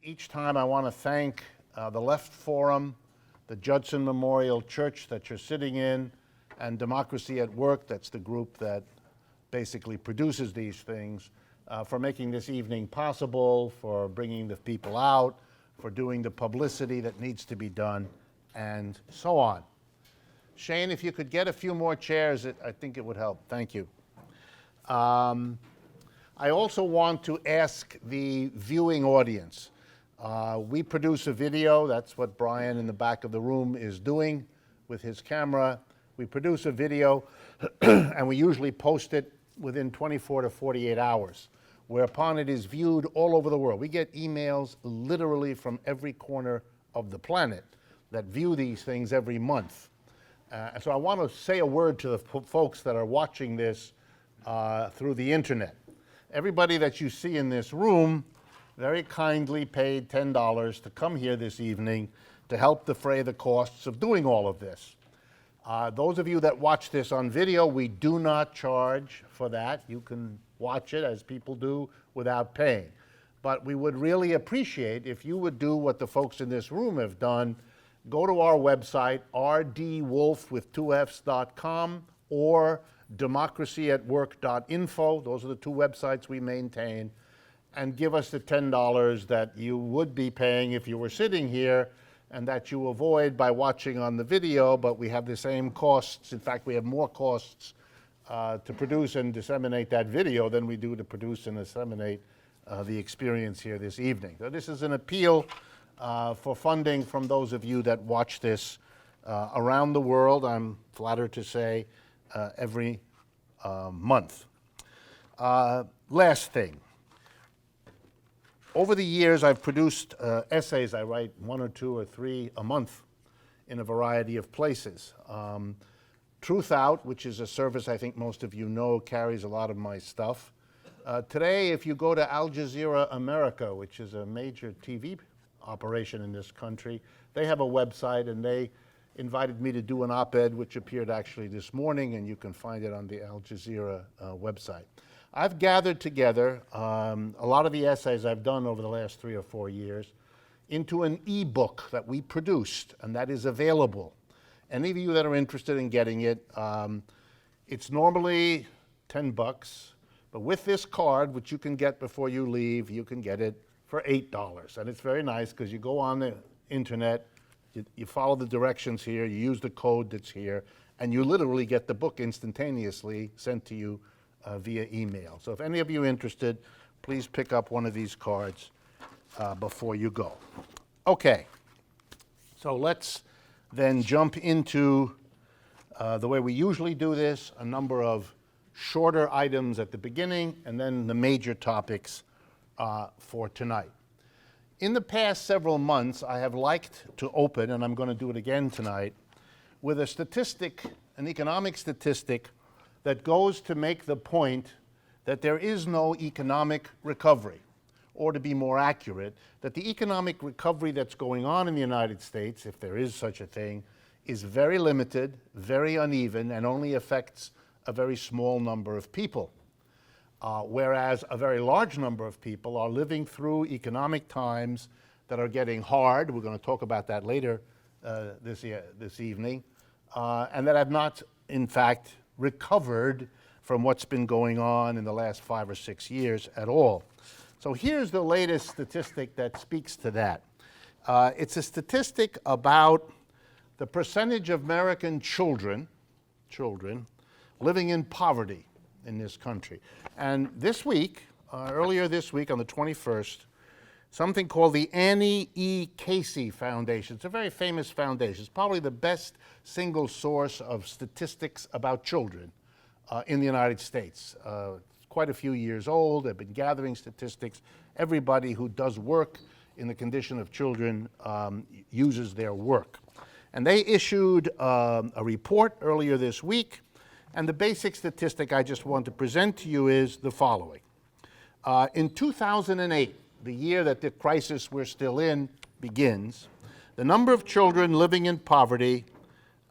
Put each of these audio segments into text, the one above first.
Each time I want to thank the Left Forum, the Judson Memorial Church that you're sitting in, and Democracy at Work, that's the group that basically produces these things, for making this evening possible, for bringing the people out, for doing the publicity that needs to be done, and so on. Shane, if you could get a few more chairs, I think it would help. Thank you. I also want to ask the viewing audience. We produce a video. That's what Brian in the back of the room is doing with his camera. We produce a video, and we usually post it within 24 to 48 hours, whereupon it is viewed all over the world. We get emails literally from every corner of the planet that view these things every month. So I want to say a word to the folks that are watching this through the internet. Everybody that you see in this room very kindly paid $10 to come here this evening to help defray the costs of doing all of this. Those of you that watch this on video, we do not charge for that. You can watch it as people do without paying. But we would really appreciate if you would do what the folks in this room have done. Go to our website, rdwolff.com or democracyatwork.info. Those are the two websites we maintain. And give us the $10 that you would be paying if you were sitting here, and that you avoid by watching on the video, but we have the same costs. In fact, we have more costs to produce and disseminate that video than we do to produce and disseminate the experience here this evening. So this is an appeal for funding from those of you that watch this around the world, I'm flattered to say, every month. Last thing. Over the years, I've produced essays. I write 1 or 2 or 3 a month in a variety of places. Truth Out, which is a service I think most of you know, carries a lot of my stuff. Today, if you go to Al Jazeera America, which is a major TV operation in this country, they have a website, and they invited me to do an op-ed, which appeared actually this morning, and you can find it on the Al Jazeera website. I've gathered together a lot of the essays I've done over the last 3 or 4 years into an e-book that we produced, and that is available. Any of you that are interested in getting it, it's normally $10, but with this card, which you can get before you leave, you can get it for $8. And it's very nice because you go on the internet, you follow the directions here, you use the code that's here, and you literally get the book instantaneously sent to you via email. So if any of you are interested, please pick up one of these cards before you go. Okay, so let's then jump into the way we usually do this, a number of shorter items at the beginning, and then the major topics for tonight. In the past several months, I have liked to open, and I'm going to do it again tonight, with a statistic, an economic statistic, that goes to make the point that there is no economic recovery, or to be more accurate, that the economic recovery that's going on in the United States, if there is such a thing, is very limited, very uneven, and only affects a very small number of people. Whereas a very large number of people are living through economic times that are getting hard. We're going to talk about that later this evening, and that have not, in fact, recovered from what's been going on in the last 5 or 6 years at all. So here's the latest statistic that speaks to that. It's a statistic about the percentage of American children living in poverty in this country. And this week, earlier this week on the 21st, something called the Annie E. Casey Foundation. It's a very famous foundation. It's probably the best single source of statistics about children in the United States. It's quite a few years old. They've been gathering statistics. Everybody who does work in the condition of children uses their work. And they issued a report earlier this week, and the basic statistic I just want to present to you is the following. In 2008, the year that the crisis we're still in begins, the number of children living in poverty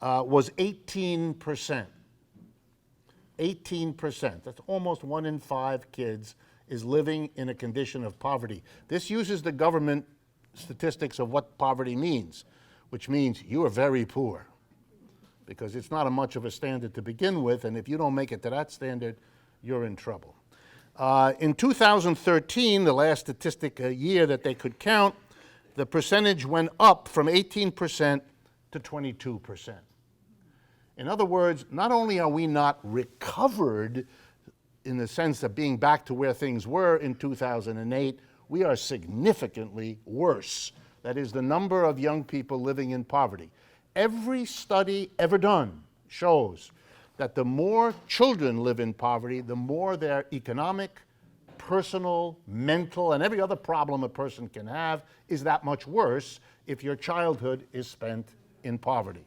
was 18%. 18%. That's almost 1 in 5 kids is living in a condition of poverty. This uses the government statistics of what poverty means, which means you are very poor, because it's not much of a standard to begin with, and if you don't make it to that standard, you're in trouble. In 2013, the last statistic year that they could count, the percentage went up from 18% to 22%. In other words, not only are we not recovered in the sense of being back to where things were in 2008, we are significantly worse. That is, the number of young people living in poverty. Every study ever done shows that the more children live in poverty, the more their economic, personal, mental, and every other problem a person can have is that much worse if your childhood is spent in poverty.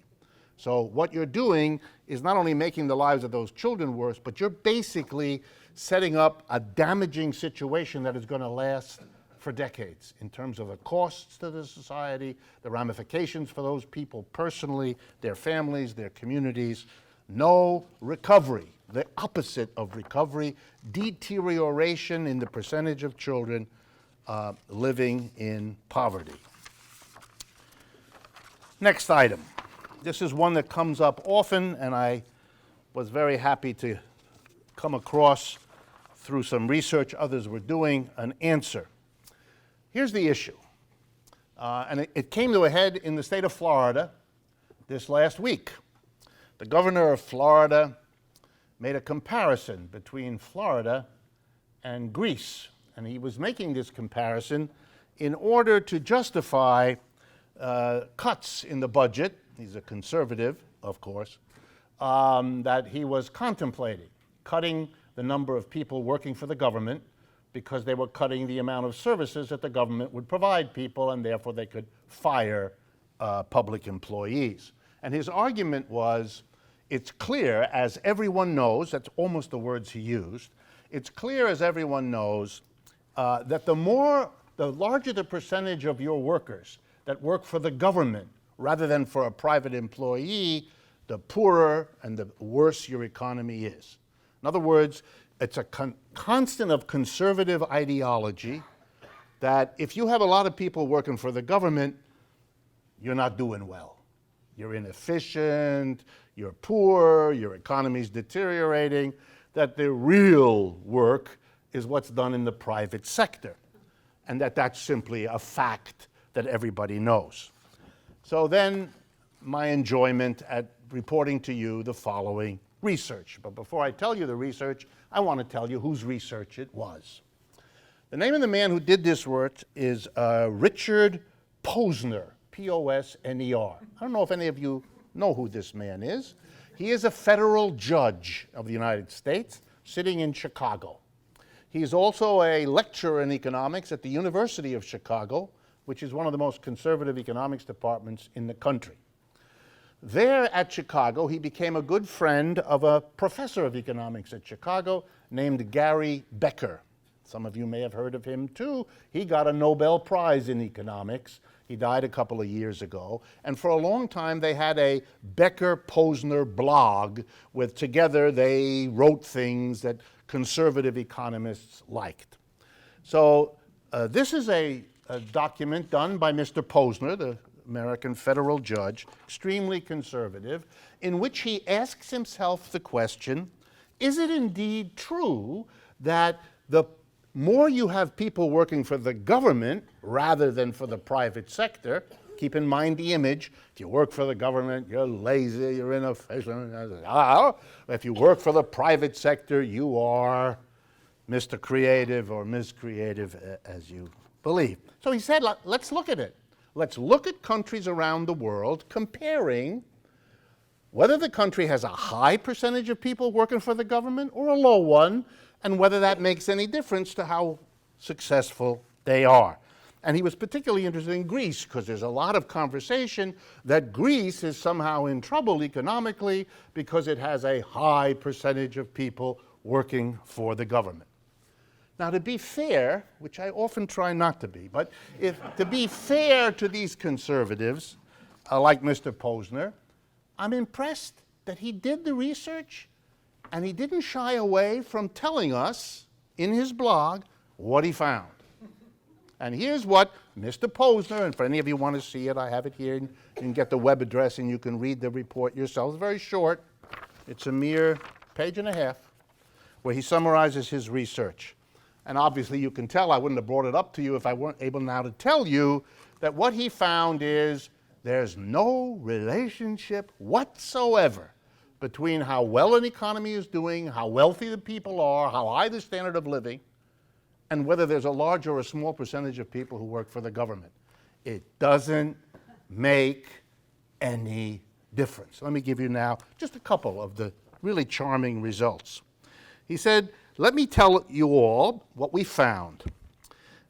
So what you're doing is not only making the lives of those children worse, but you're basically setting up a damaging situation that is going to last for decades in terms of the costs to the society, the ramifications for those people personally, their families, their communities. No recovery, the opposite of recovery, deterioration in the percentage of children living in poverty. Next item. This is one that comes up often, and I was very happy to come across, through some research others were doing, an answer. Here's the issue, and it came to a head in the state of Florida this last week. The governor of Florida made a comparison between Florida and Greece, and he was making this comparison in order to justify cuts in the budget. He's a conservative, of course, that he was contemplating, cutting the number of people working for the government because they were cutting the amount of services that the government would provide people, and therefore they could fire public employees. And his argument was, it's clear, as everyone knows, that's almost the words he used, it's clear as everyone knows that the larger the percentage of your workers that work for the government rather than for a private employee, the poorer and the worse your economy is. In other words, it's a constant of conservative ideology that if you have a lot of people working for the government, you're not doing well. You're inefficient, you're poor, your economy's deteriorating, that the real work is what's done in the private sector, and that's simply a fact that everybody knows. So then, my enjoyment at reporting to you the following research. But before I tell you the research, I want to tell you whose research it was. The name of the man who did this work is Richard Posner, P-O-S-N-E-R. I don't know if any of you know who this man is. He is a federal judge of the United States sitting in Chicago. He is also a lecturer in economics at the University of Chicago, which is one of the most conservative economics departments in the country. There at Chicago, he became a good friend of a professor of economics at Chicago named Gary Becker. Some of you may have heard of him too. He got a Nobel Prize in economics. He died a couple of years ago. And for a long time, they had a Becker-Posner blog where together they wrote things that conservative economists liked. So this is a document done by Mr. Posner, the American federal judge, extremely conservative, in which he asks himself the question, is it indeed true that the more you have people working for the government rather than for the private sector, keep in mind the image, if you work for the government, you're lazy, you're inefficient, if you work for the private sector, you are Mr. Creative or Ms. Creative, as you believe. So he said, let's look at it. Let's look at countries around the world comparing whether the country has a high percentage of people working for the government or a low one, and whether that makes any difference to how successful they are. And he was particularly interested in Greece because there's a lot of conversation that Greece is somehow in trouble economically because it has a high percentage of people working for the government. Now, to be fair, which I often try not to be, but to be fair to these conservatives, like Mr. Posner, I'm impressed that he did the research and he didn't shy away from telling us in his blog what he found. And here's what Mr. Posner, and for any of you who want to see it, I have it here. You can get the web address and you can read the report yourself. It's very short. It's a mere page and a half where he summarizes his research. And obviously you can tell I wouldn't have brought it up to you if I weren't able now to tell you that what he found is there's no relationship whatsoever between how well an economy is doing, how wealthy the people are, how high the standard of living, and whether there's a large or a small percentage of people who work for the government. It doesn't make any difference. Let me give you now just a couple of the really charming results. He said, let me tell you all what we found.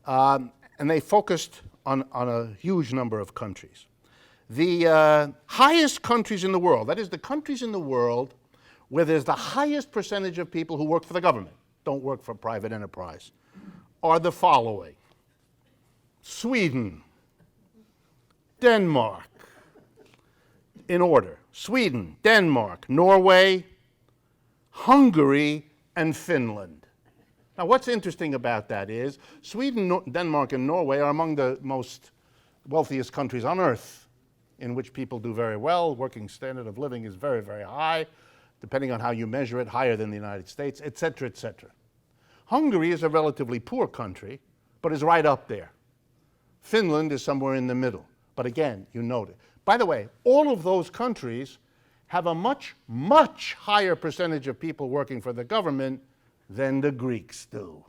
And they focused on a huge number of countries. The highest countries in the world, that is the countries in the world where there's the highest percentage of people who work for the government, don't work for private enterprise, are the following: Sweden, Denmark, in order, Sweden, Denmark, Norway, Hungary, and Finland. Now what's interesting about that is Sweden, Denmark, and Norway are among the most wealthiest countries on earth, in which people do very well. Working standard of living is very, very high, depending on how you measure it, higher than the United States, et cetera, et cetera. Hungary is a relatively poor country, but is right up there. Finland is somewhere in the middle, but again, you note it. By the way, all of those countries have a much, much higher percentage of people working for the government than the Greeks do,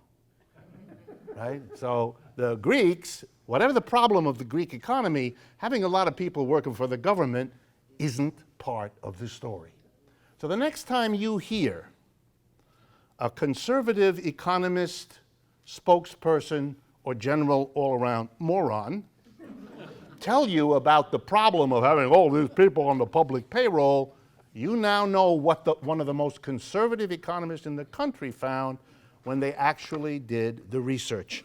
right? So the Greeks, whatever the problem of the Greek economy, having a lot of people working for the government isn't part of the story. So the next time you hear a conservative economist, spokesperson, or general all-around moron tell you about the problem of having all these people on the public payroll, you now know what one of the most conservative economists in the country found when they actually did the research.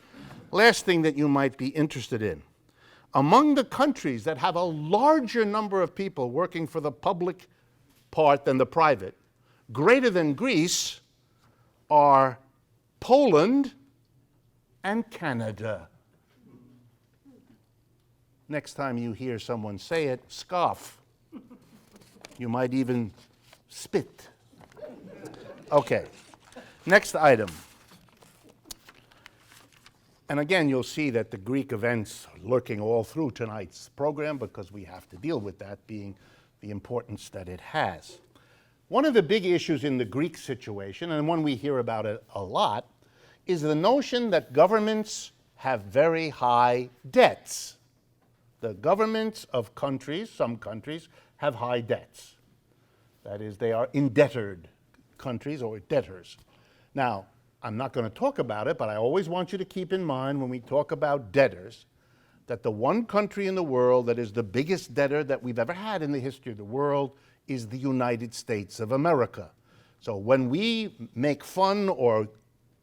Last thing that you might be interested in. Among the countries that have a larger number of people working for the public part than the private, greater than Greece, are Poland and Canada. Next time you hear someone say it, scoff. You might even spit. Okay, next item. And again, you'll see that the Greek events lurking all through tonight's program because we have to deal with that being the importance that it has. One of the big issues in the Greek situation, and one we hear about it a lot, is the notion that governments have very high debts. The governments of countries, some countries, have high debts. That is, they are indebted countries or debtors. Now, I'm not going to talk about it, but I always want you to keep in mind when we talk about debtors that the one country in the world that is the biggest debtor that we've ever had in the history of the world is the United States of America. So when we make fun or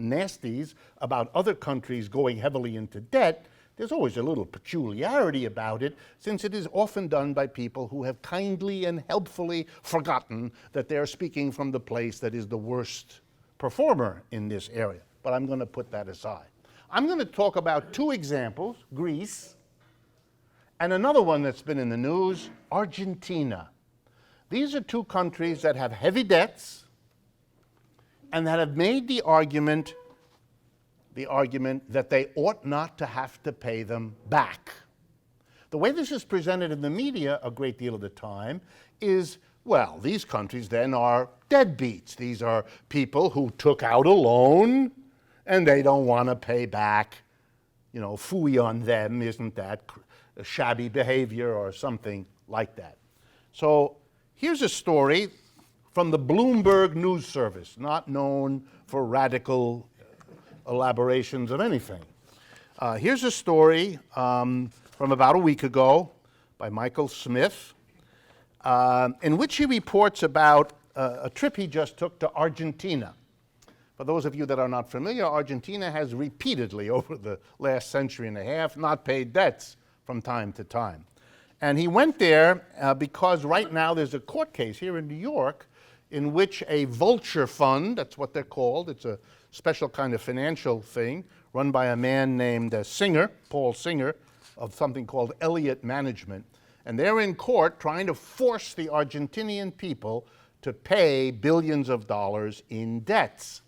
nasties about other countries going heavily into debt, there's always a little peculiarity about it, since it is often done by people who have kindly and helpfully forgotten that they're speaking from the place that is the worst performer in this area. But I'm going to put that aside. I'm going to talk about two examples, Greece, and another one that's been in the news, Argentina. These are two countries that have heavy debts and that have made the argument that they ought not to have to pay them back. The way this is presented in the media a great deal of the time is, well, these countries then are deadbeats. These are people who took out a loan and they don't want to pay back. You know, phooey on them, isn't that a shabby behavior or something like that? So here's a story from the Bloomberg News Service, not known for radical elaborations of anything. Here's a story from about a week ago by Michael Smith, in which he reports about a trip he just took to Argentina. For those of you that are not familiar, Argentina has repeatedly over the last century and a half not paid debts from time to time. And he went there because right now there's a court case here in New York in which a vulture fund, that's what they're called, it's a special kind of financial thing, run by a man named Singer, Paul Singer, of something called Elliott Management. And they're in court trying to force the Argentinian people to pay billions of dollars in debts.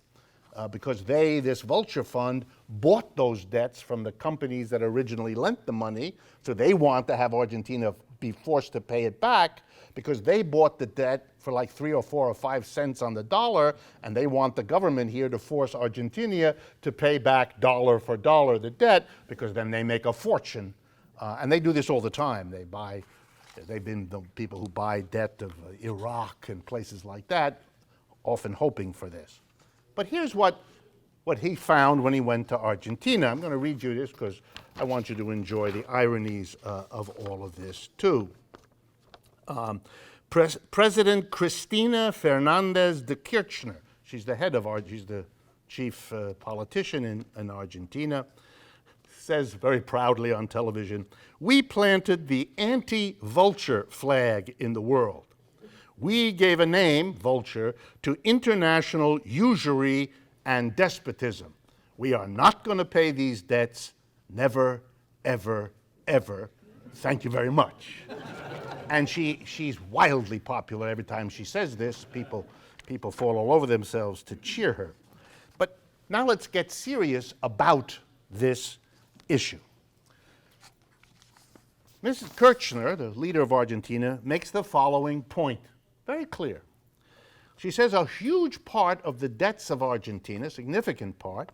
Because this vulture fund, bought those debts from the companies that originally lent the money, so they want to have Argentina be forced to pay it back because they bought the debt for like 3 or 4 or 5 cents on the dollar, and they want the government here to force Argentina to pay back dollar for dollar the debt, because then they make a fortune. And they do this all the time. They've been the people who buy debt of Iraq and places like that, often hoping for this. But here's what he found when he went to Argentina. I'm going to read you this because I want you to enjoy the ironies of all of this too. President Cristina Fernandez de Kirchner, she's the chief politician in Argentina, says very proudly on television, "We planted the anti-vulture flag in the world. We gave a name, vulture, to international usury and despotism. We are not going to pay these debts, never, ever, ever. Thank you very much." And she's wildly popular. Every time she says this, people fall all over themselves to cheer her. But now let's get serious about this issue. Mrs. Kirchner, the leader of Argentina, makes the following point, very clear. She says a huge part of the debts of Argentina, significant part,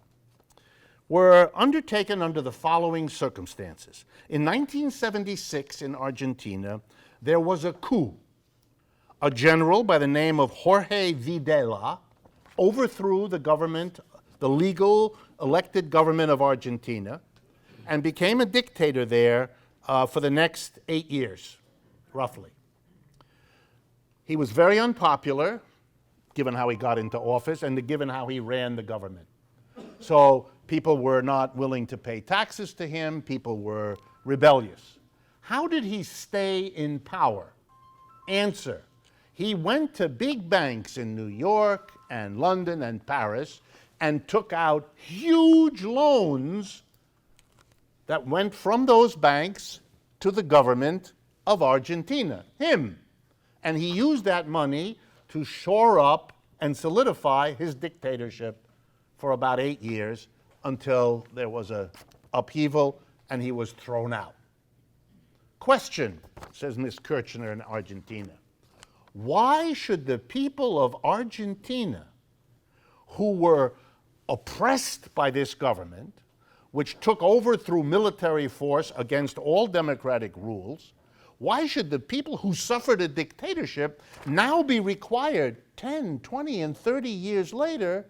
were undertaken under the following circumstances. In 1976 in Argentina, there was a coup. A general by the name of Jorge Videla overthrew the government, the legal elected government of Argentina, and became a dictator there for the next 8 years, roughly. He was very unpopular, given how he got into office and given how he ran the government. So people were not willing to pay taxes to him, people were rebellious. How did he stay in power? Answer, he went to big banks in New York and London and Paris and took out huge loans that went from those banks to the government of Argentina, him. And he used that money to shore up and solidify his dictatorship for about 8 years until there was an upheaval and he was thrown out. Question, says Ms. Kirchner in Argentina, why should the people of Argentina who were oppressed by this government, which took over through military force against all democratic rules, why should the people who suffered a dictatorship now be required 10, 20, and 30 years later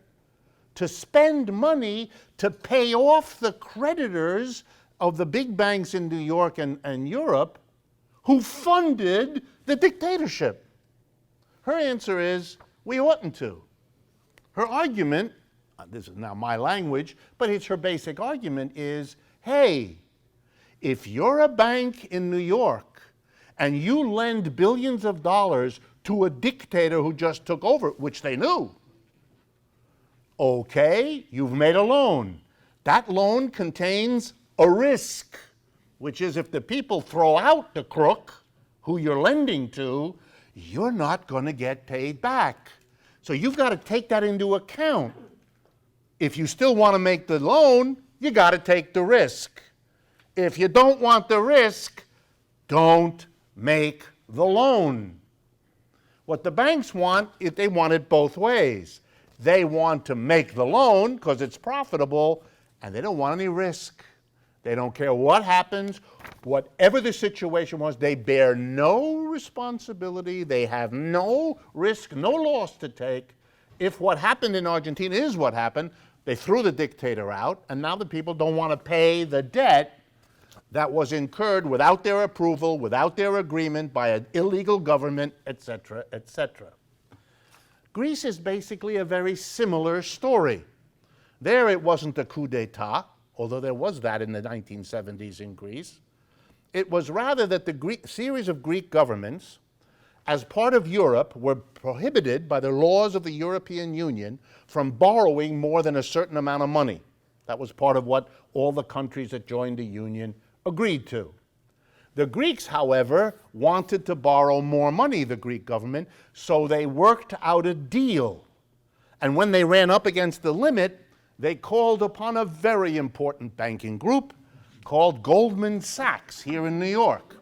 to spend money to pay off the creditors of the big banks in New York and Europe who funded the dictatorship? Her answer is, we oughtn't to. Her argument, this is now my language, but it's her basic argument is, hey, if you're a bank in New York and you lend billions of dollars to a dictator who just took over, which they knew, okay, you've made a loan. That loan contains a risk, which is if the people throw out the crook who you're lending to, you're not going to get paid back. So you've got to take that into account. If you still want to make the loan, you got to take the risk. If you don't want the risk, don't make the loan. What the banks want, they want it both ways. They want to make the loan because it's profitable, and they don't want any risk. They don't care what happens, whatever the situation was, they bear no responsibility, they have no risk, no loss to take. If what happened in Argentina is what happened, they threw the dictator out, and now the people don't want to pay the debt that was incurred without their approval, without their agreement by an illegal government, etc., etc. Greece is basically a very similar story. There it wasn't a coup d'etat, although there was that in the 1970s in Greece. It was rather that the series of Greek governments, as part of Europe, were prohibited by the laws of the European Union from borrowing more than a certain amount of money. That was part of what all the countries that joined the Union agreed to. The Greeks, however, wanted to borrow more money, the Greek government, so they worked out a deal. And when they ran up against the limit, they called upon a very important banking group called Goldman Sachs here in New York,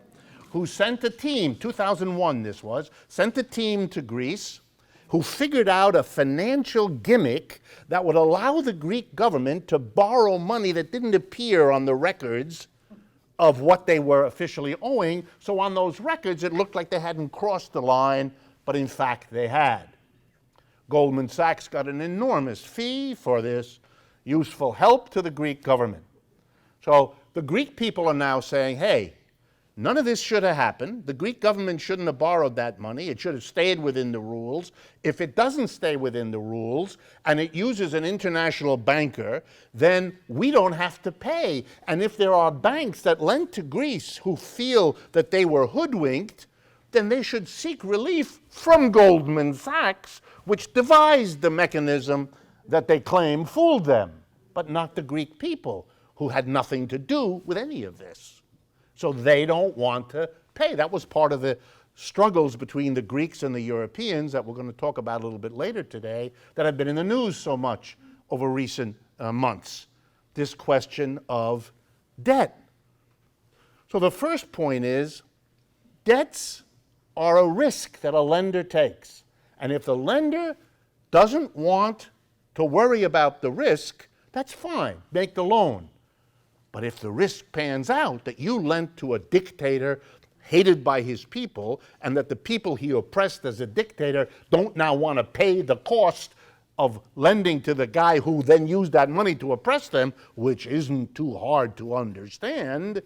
who sent a team, 2001 this was, sent a team to Greece who figured out a financial gimmick that would allow the Greek government to borrow money that didn't appear on the records of what they were officially owing. So on those records, it looked like they hadn't crossed the line, but in fact they had. Goldman Sachs got an enormous fee for this useful help to the Greek government. So the Greek people are now saying, hey, none of this should have happened. The Greek government shouldn't have borrowed that money. It should have stayed within the rules. If it doesn't stay within the rules and it uses an international banker, then we don't have to pay. And if there are banks that lend to Greece who feel that they were hoodwinked, then they should seek relief from Goldman Sachs, which devised the mechanism that they claim fooled them, but not the Greek people, who had nothing to do with any of this. So they don't want to pay. That was part of the struggles between the Greeks and the Europeans that we're going to talk about a little bit later today that have been in the news so much over recent months. This question of debt. So the first point is, debts are a risk that a lender takes. And if the lender doesn't want to worry about the risk, that's fine, make the loan. But if the risk pans out that you lent to a dictator hated by his people, and that the people he oppressed as a dictator don't now want to pay the cost of lending to the guy who then used that money to oppress them, which isn't too hard to understand,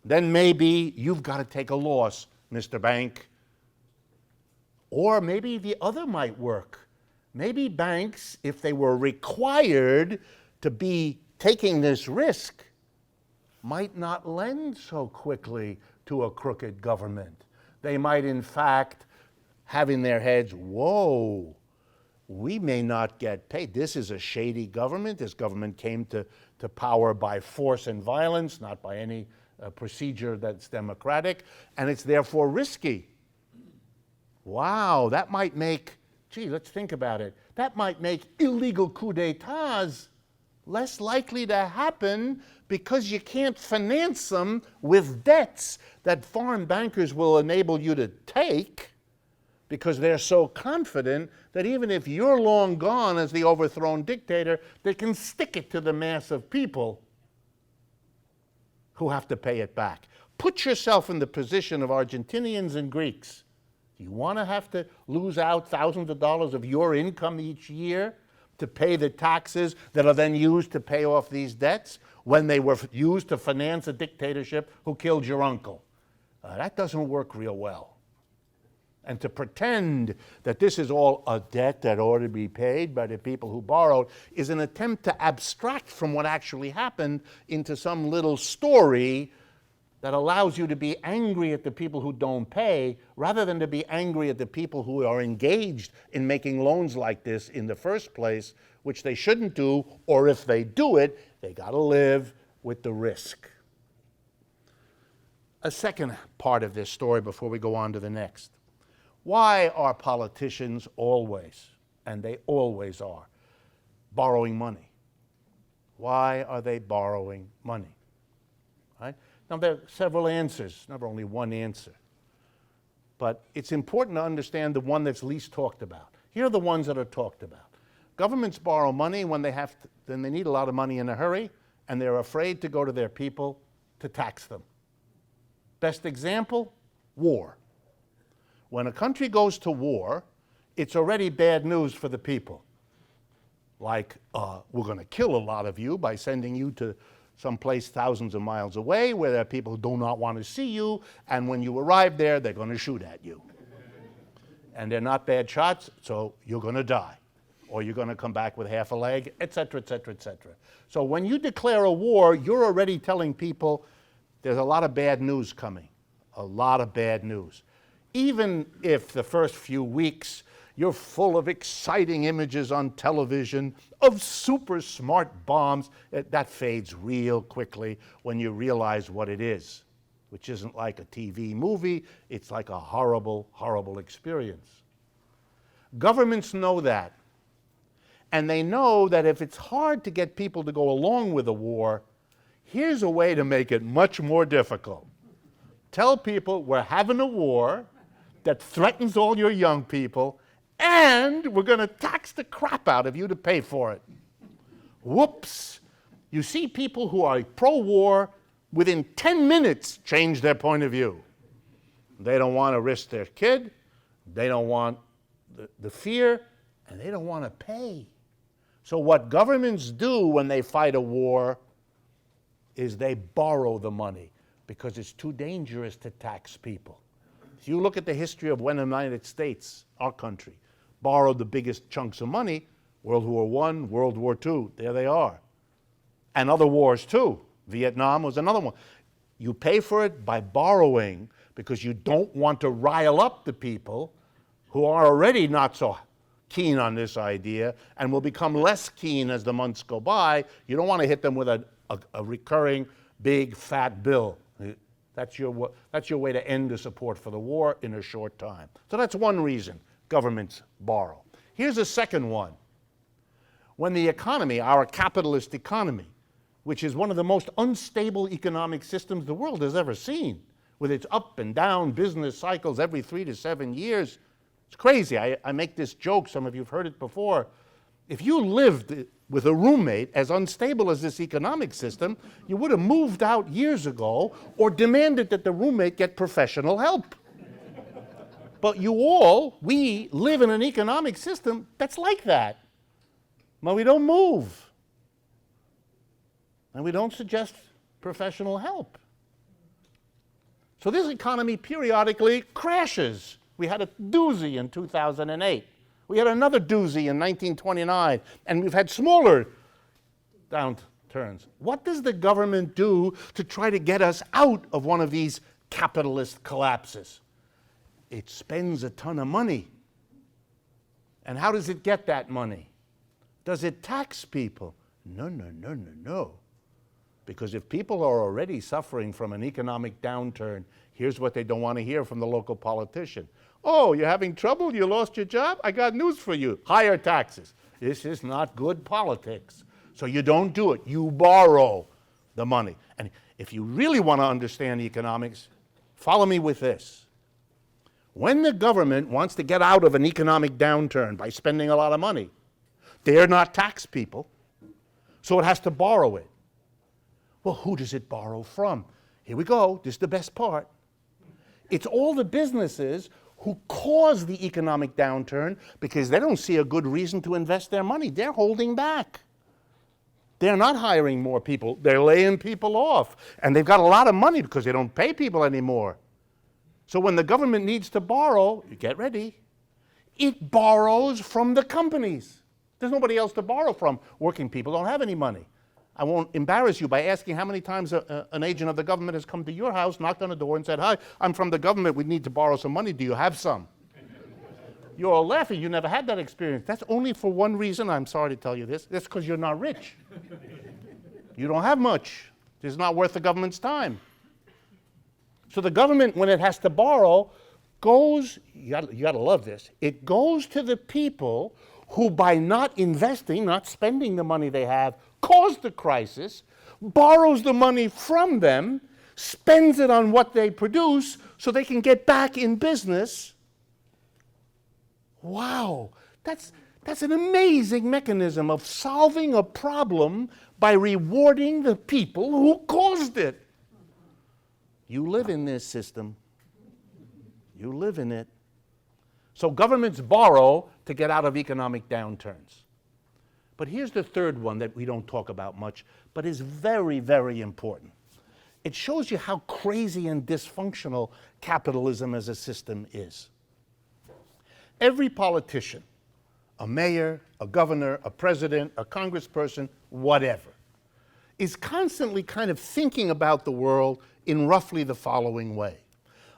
then maybe you've got to take a loss, Mr. Bank. Or maybe the other might work. Maybe banks, if they were required to be taking this risk, might not lend so quickly to a crooked government. They might, in fact, have in their heads, whoa, we may not get paid. This is a shady government. This government came to power by force and violence, not by any procedure that's democratic, and it's therefore risky. Wow, that might make, gee, let's think about it. That might make illegal coups d'etats less likely to happen because you can't finance them with debts that foreign bankers will enable you to take because they're so confident that even if you're long gone as the overthrown dictator, they can stick it to the mass of people who have to pay it back. Put yourself in the position of Argentinians and Greeks. Do you want to have to lose out thousands of dollars of your income each year to pay the taxes that are then used to pay off these debts when they were used to finance a dictatorship who killed your uncle? That doesn't work real well. And to pretend that this is all a debt that ought to be paid by the people who borrowed is an attempt to abstract from what actually happened into some little story that allows you to be angry at the people who don't pay rather than to be angry at the people who are engaged in making loans like this in the first place, which they shouldn't do, or if they do it, they got to live with the risk. A second part of this story before we go on to the next. Why are politicians always, and they always are, borrowing money? Why are they borrowing money? Right? Now, there are several answers, never only one answer. But it's important to understand the one that's least talked about. Here are the ones that are talked about. Governments borrow money when they have to, then they need a lot of money in a hurry, and they're afraid to go to their people to tax them. Best example, war. When a country goes to war, it's already bad news for the people. Like, we're going to kill a lot of you by sending you to someplace thousands of miles away where there are people who do not want to see you, and when you arrive there, they're going to shoot at you. And they're not bad shots, so you're going to die. Or you're going to come back with half a leg, et cetera, et cetera, et cetera. So when you declare a war, you're already telling people there's a lot of bad news coming, a lot of bad news. Even if the first few weeks You're full of exciting images on television of super smart bombs. That fades real quickly when you realize what it is, which isn't like a TV movie. It's like a horrible, horrible experience. Governments know that. And they know that if it's hard to get people to go along with a war, here's a way to make it much more difficult. Tell people we're having a war that threatens all your young people, and we're going to tax the crap out of you to pay for it. Whoops. You see people who are pro-war within 10 minutes change their point of view. They don't want to risk their kid, they don't want the fear, and they don't want to pay. So what governments do when they fight a war is they borrow the money because it's too dangerous to tax people. If you look at the history of when the United States, our country, borrowed the biggest chunks of money, World War I, World War II, there they are. And other wars too. Vietnam was another one. You pay for it by borrowing because you don't want to rile up the people who are already not so keen on this idea and will become less keen as the months go by. You don't want to hit them with a recurring big fat bill. That's your way to end the support for the war in a short time. So that's one reason governments borrow. Here's a second one. When the economy, our capitalist economy, which is one of the most unstable economic systems the world has ever seen, with its up and down business cycles every 3 to 7 years, it's crazy. I make this joke, some of you have heard it before. If you lived with a roommate as unstable as this economic system, you would have moved out years ago or demanded that the roommate get professional help. But we live in an economic system that's like that. But we don't move. And we don't suggest professional help. So this economy periodically crashes. We had a doozy in 2008. We had another doozy in 1929. And we've had smaller downturns. What does the government do to try to get us out of one of these capitalist collapses? It spends a ton of money. And how does it get that money? Does it tax people? No. Because if people are already suffering from an economic downturn, here's what they don't want to hear from the local politician. Oh, you're having trouble? You lost your job? I got news for you. Higher taxes. This is not good politics. So you don't do it. You borrow the money. And if you really want to understand economics, follow me with this. When the government wants to get out of an economic downturn by spending a lot of money, dare not tax people, so it has to borrow it. Well, who does it borrow from? Here we go. This is the best part. It's all the businesses who cause the economic downturn because they don't see a good reason to invest their money. They're holding back. They're not hiring more people. They're laying people off. And they've got a lot of money because they don't pay people anymore. So when the government needs to borrow, get ready, it borrows from the companies. There's nobody else to borrow from. Working people don't have any money. I won't embarrass you by asking how many times an agent of the government has come to your house, knocked on the door and said, "Hi, I'm from the government. We need to borrow some money. Do you have some?" You're all laughing. You never had that experience. That's only for one reason. I'm sorry to tell you this. That's because you're not rich. You don't have much. It's not worth the government's time. So the government, when it has to borrow, goes, you got to love this, it goes to the people who by not investing, not spending the money they have, caused the crisis, borrows the money from them, spends it on what they produce so they can get back in business. Wow, that's an amazing mechanism of solving a problem by rewarding the people who caused it. You live in this system. You live in it. So governments borrow to get out of economic downturns. But here's the third one that we don't talk about much, but is very, very important. It shows you how crazy and dysfunctional capitalism as a system is. Every politician, a mayor, a governor, a president, a congressperson, whatever, is constantly kind of thinking about the world in roughly the following way.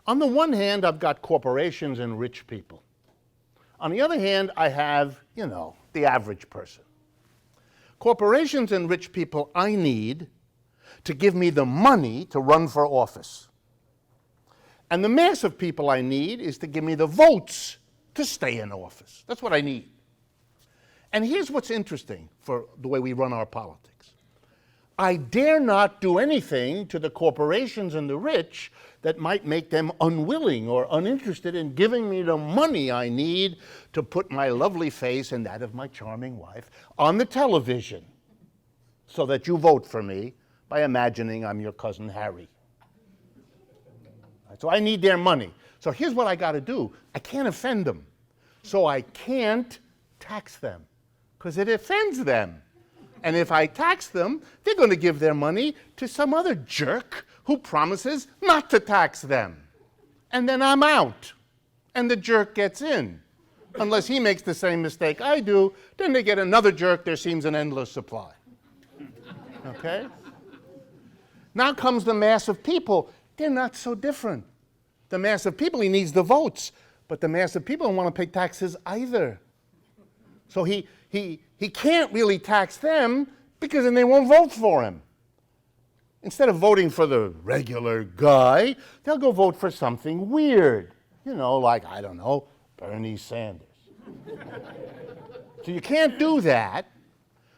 On the one hand, I've got corporations and rich people. On the other hand, I have, you know, the average person. Corporations and rich people I need to give me the money to run for office. And the mass of people I need is to give me the votes to stay in office. That's what I need. And here's what's interesting for the way we run our politics. I dare not do anything to the corporations and the rich that might make them unwilling or uninterested in giving me the money I need to put my lovely face and that of my charming wife on the television so that you vote for me by imagining I'm your cousin Harry. So I need their money. So here's what I got to do. I can't offend them. So I can't tax them because it offends them. And if I tax them, they're going to give their money to some other jerk who promises not to tax them. And then I'm out. And the jerk gets in. Unless he makes the same mistake I do, then they get another jerk. There seems an endless supply. Okay? Now comes the mass of people. They're not so different. The mass of people, he needs the votes. But the mass of people don't want to pay taxes either. So he can't really tax them because then they won't vote for him. Instead of voting for the regular guy, they'll go vote for something weird. You know, like, I don't know, Bernie Sanders. So you can't do that.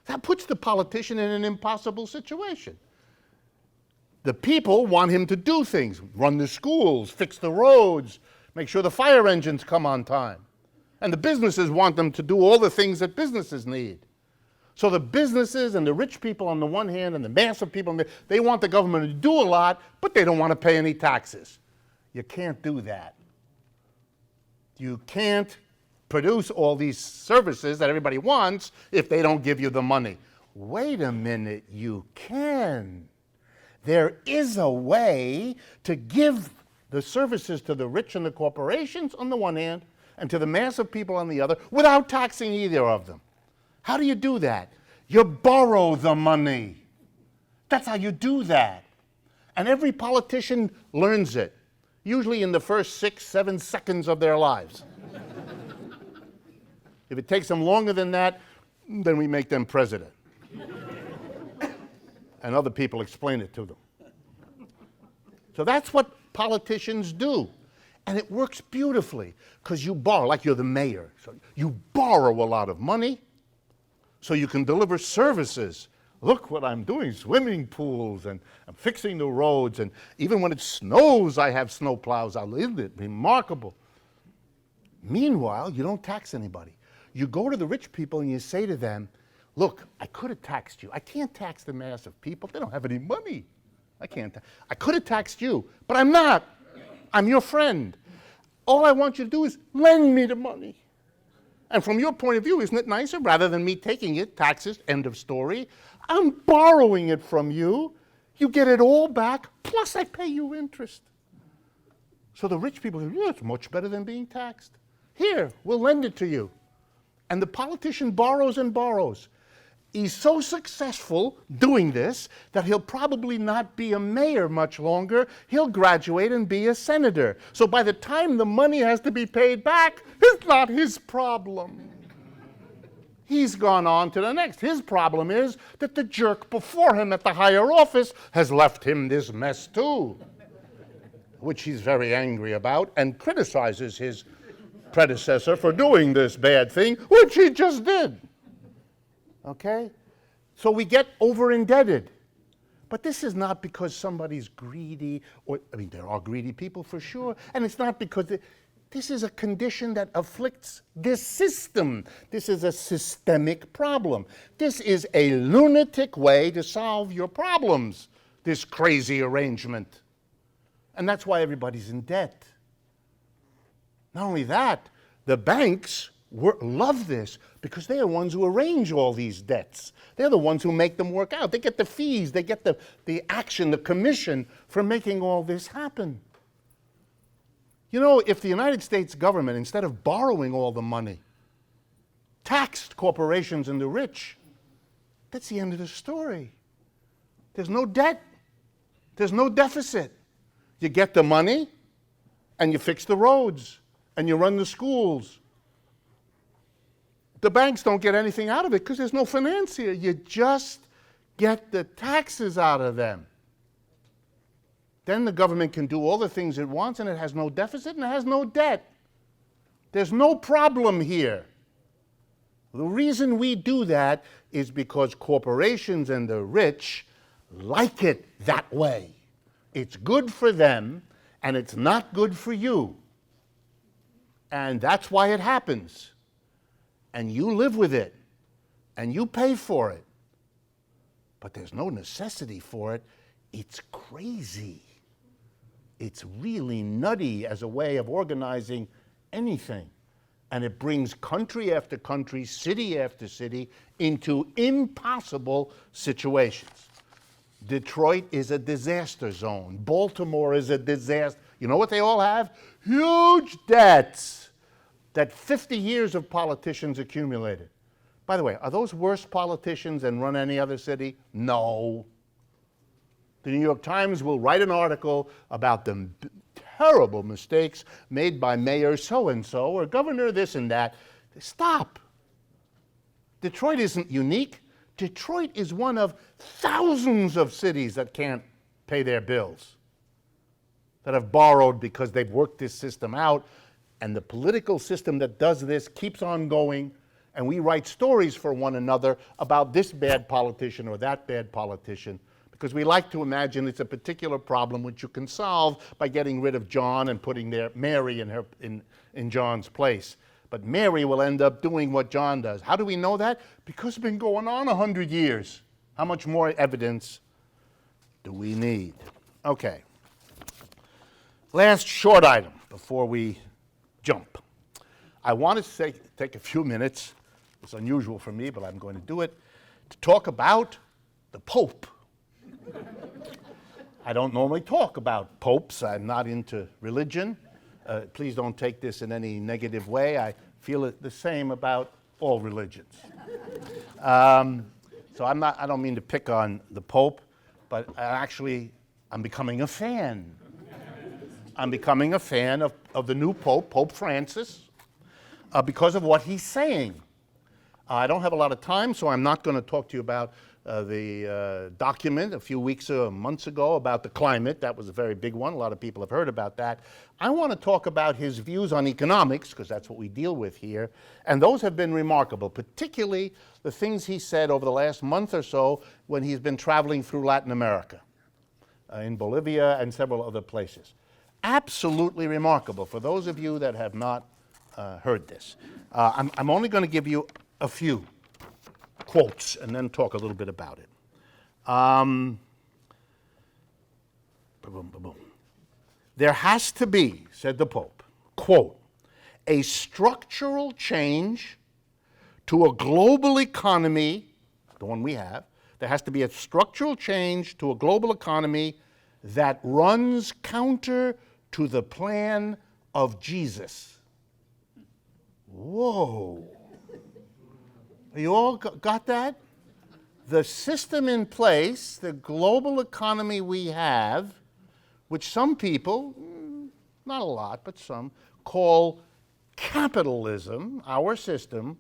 That puts the politician in an impossible situation. The people want him to do things, run the schools, fix the roads, make sure the fire engines come on time. And the businesses want them to do all the things that businesses need. So the businesses and the rich people on the one hand and the mass of people, they want the government to do a lot, but they don't want to pay any taxes. You can't do that. You can't produce all these services that everybody wants if they don't give you the money. Wait a minute, you can. There is a way to give the services to the rich and the corporations on the one hand and to the mass of people on the other without taxing either of them. How do you do that? You borrow the money. That's how you do that. And every politician learns it, usually in the first 6-7 seconds of their lives. If it takes them longer than that, then we make them president. And other people explain it to them. So that's what politicians do. And it works beautifully because you borrow, like you're the mayor. So you borrow a lot of money so you can deliver services. Look what I'm doing, swimming pools, and I'm fixing the roads, and even when it snows, I have snow plows out. Isn't it remarkable? Meanwhile, you don't tax anybody. You go to the rich people and you say to them, look, I could have taxed you. I can't tax the mass of people. They don't have any money. I could have taxed you, but I'm not. I'm your friend. All I want you to do is lend me the money. And from your point of view, isn't it nicer? Rather than me taking it, taxes, end of story, I'm borrowing it from you. You get it all back, plus I pay you interest. So the rich people say, yeah, it's much better than being taxed. Here, we'll lend it to you. And the politician borrows and borrows. He's so successful doing this that he'll probably not be a mayor much longer. He'll graduate and be a senator. So by the time the money has to be paid back, it's not his problem. He's gone on to the next. His problem is that the jerk before him at the higher office has left him this mess too, which he's very angry about and criticizes his predecessor for doing this bad thing, which he just did. Okay? So we get over-indebted. But this is not because somebody's greedy, or, I mean, there are greedy people for sure, and it's not because this is a condition that afflicts this system. This is a systemic problem. This is a lunatic way to solve your problems, this crazy arrangement. And that's why everybody's in debt. Not only that, the banks love this because they are the ones who arrange all these debts. They're the ones who make them work out. They get the fees, they get the action, the commission for making all this happen. You know, if the United States government, instead of borrowing all the money, taxed corporations and the rich, that's the end of the story. There's no debt. There's no deficit. You get the money and you fix the roads and you run the schools the banks don't get anything out of it because there's no financier. You just get the taxes out of them. Then the government can do all the things it wants, and it has no deficit and it has no debt. There's no problem here. The reason we do that is because corporations and the rich like it that way. It's good for them, and it's not good for you. And that's why it happens. And you live with it, and you pay for it. But there's no necessity for it. It's crazy. It's really nutty as a way of organizing anything. And it brings country after country, city after city, into impossible situations. Detroit is a disaster zone. Baltimore is a disaster. You know what they all have? Huge debts that 50 years of politicians accumulated. By the way, are those worse politicians than run any other city? No. The New York Times will write an article about the terrible mistakes made by Mayor so-and-so or Governor this and that. Stop. Detroit isn't unique. Detroit is one of thousands of cities that can't pay their bills, that have borrowed because they've worked this system out, and the political system that does this keeps on going, and we write stories for one another about this bad politician or that bad politician, because we like to imagine it's a particular problem which you can solve by getting rid of John and putting Mary in John's place. But Mary will end up doing what John does. How do we know that? Because it's been going on 100 years. How much more evidence do we need? Okay. Last short item before we jump. I wanted to take a few minutes, it's unusual for me, but I'm going to do it, to talk about the Pope. I don't normally talk about popes. I'm not into religion. Please don't take this in any negative way. I feel it the same about all religions. So I don't mean to pick on the Pope, but I'm becoming a fan. I'm becoming a fan of the new Pope, Pope Francis, because of what he's saying. I don't have a lot of time, so I'm not going to talk to you about the document a few weeks or months ago about the climate. That was a very big one. A lot of people have heard about that. I want to talk about his views on economics, because that's what we deal with here. And those have been remarkable, particularly the things he said over the last month or so when he's been traveling through Latin America, in Bolivia and several other places. Absolutely remarkable for those of you that have not heard this. I'm only going to give you a few quotes and then talk a little bit about it. There has to be, said the Pope, quote, a structural change to a global economy, the one we have. There has to be a structural change to a global economy that runs counter to the plan of Jesus. Whoa. You all got that? The system in place, the global economy we have, which some people, not a lot, but some, call capitalism, our system,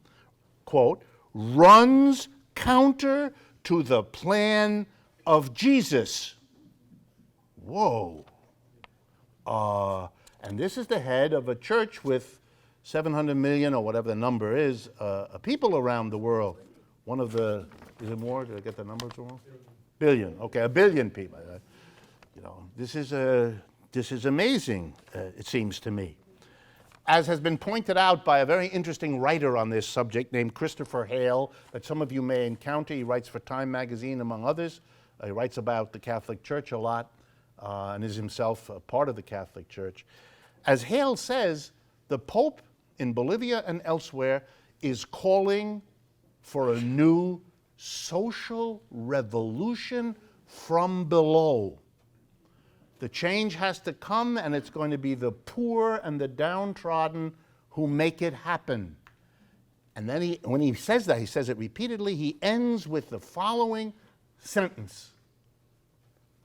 quote, runs counter to the plan of Jesus. Whoa. And this is the head of a church with 700 million, or whatever the number is, people around the world. One of the, is it more? Did I get the numbers wrong? Billion. Okay, 1 billion people. This is amazing, it seems to me. As has been pointed out by a very interesting writer on this subject named Christopher Hale, that some of you may encounter. He writes for Time magazine, among others. He writes about the Catholic Church a lot, and is himself a part of the Catholic Church. As Hale says, the Pope in Bolivia and elsewhere is calling for a new social revolution from below. The change has to come, and it's going to be the poor and the downtrodden who make it happen. And then when he says that, he says it repeatedly, he ends with the following sentence.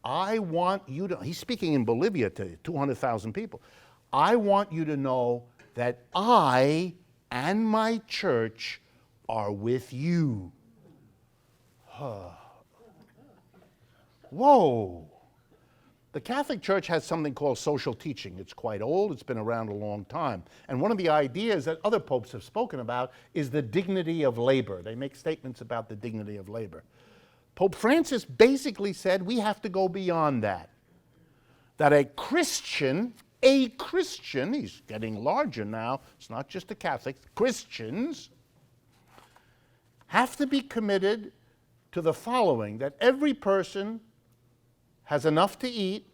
I want you to, he's speaking in Bolivia to 200,000 people. I want you to know that I and my church are with you. Whoa. The Catholic Church has something called social teaching. It's quite old. It's been around a long time. And one of the ideas that other popes have spoken about is the dignity of labor. They make statements about the dignity of labor. Pope Francis basically said we have to go beyond that. That a Christian, he's getting larger now, it's not just the Catholics, Christians have to be committed to the following, that every person has enough to eat,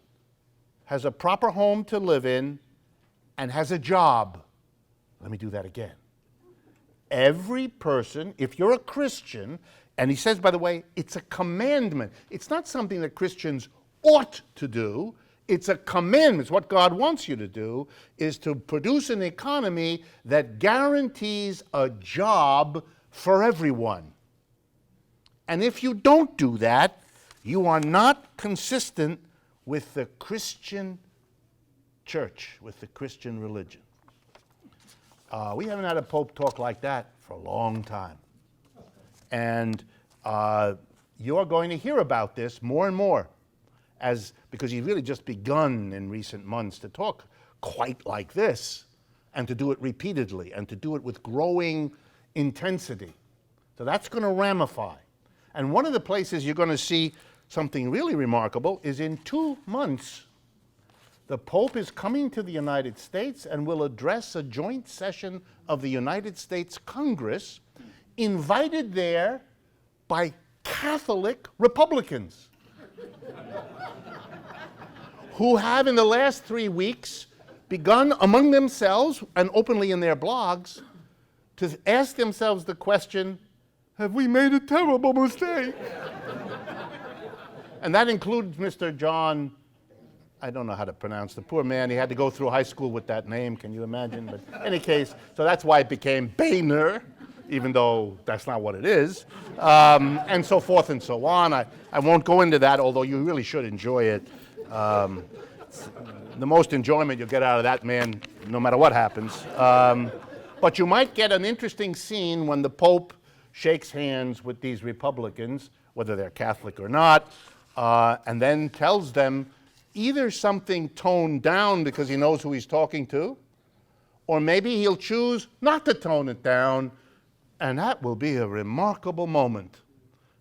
has a proper home to live in, and has a job. Let me do that again. Every person, if you're a Christian, and he says, by the way, it's a commandment. It's not something that Christians ought to do. It's a commandment. It's what God wants you to do, is to produce an economy that guarantees a job for everyone. And if you don't do that, you are not consistent with the Christian church, with the Christian religion. We haven't had a pope talk like that for a long time. And you're going to hear about this more and more, because he's really just begun in recent months to talk quite like this, and to do it repeatedly, and to do it with growing intensity. So that's going to ramify. And one of the places you're going to see something really remarkable is in 2 months, the Pope is coming to the United States and will address a joint session of the United States Congress, invited there by Catholic Republicans who have in the last 3 weeks begun among themselves and openly in their blogs to ask themselves the question, have we made a terrible mistake? And that includes Mr. John, I don't know how to pronounce the poor man. He had to go through high school with that name, can you imagine? But in any case, so that's why it became Boehner, even though that's not what it is, and so forth and so on. I won't go into that, although you really should enjoy it. The most enjoyment you'll get out of that man, no matter what happens. But you might get an interesting scene when the Pope shakes hands with these Republicans, whether they're Catholic or not, and then tells them either something toned down because he knows who he's talking to, or maybe he'll choose not to tone it down, and that will be a remarkable moment.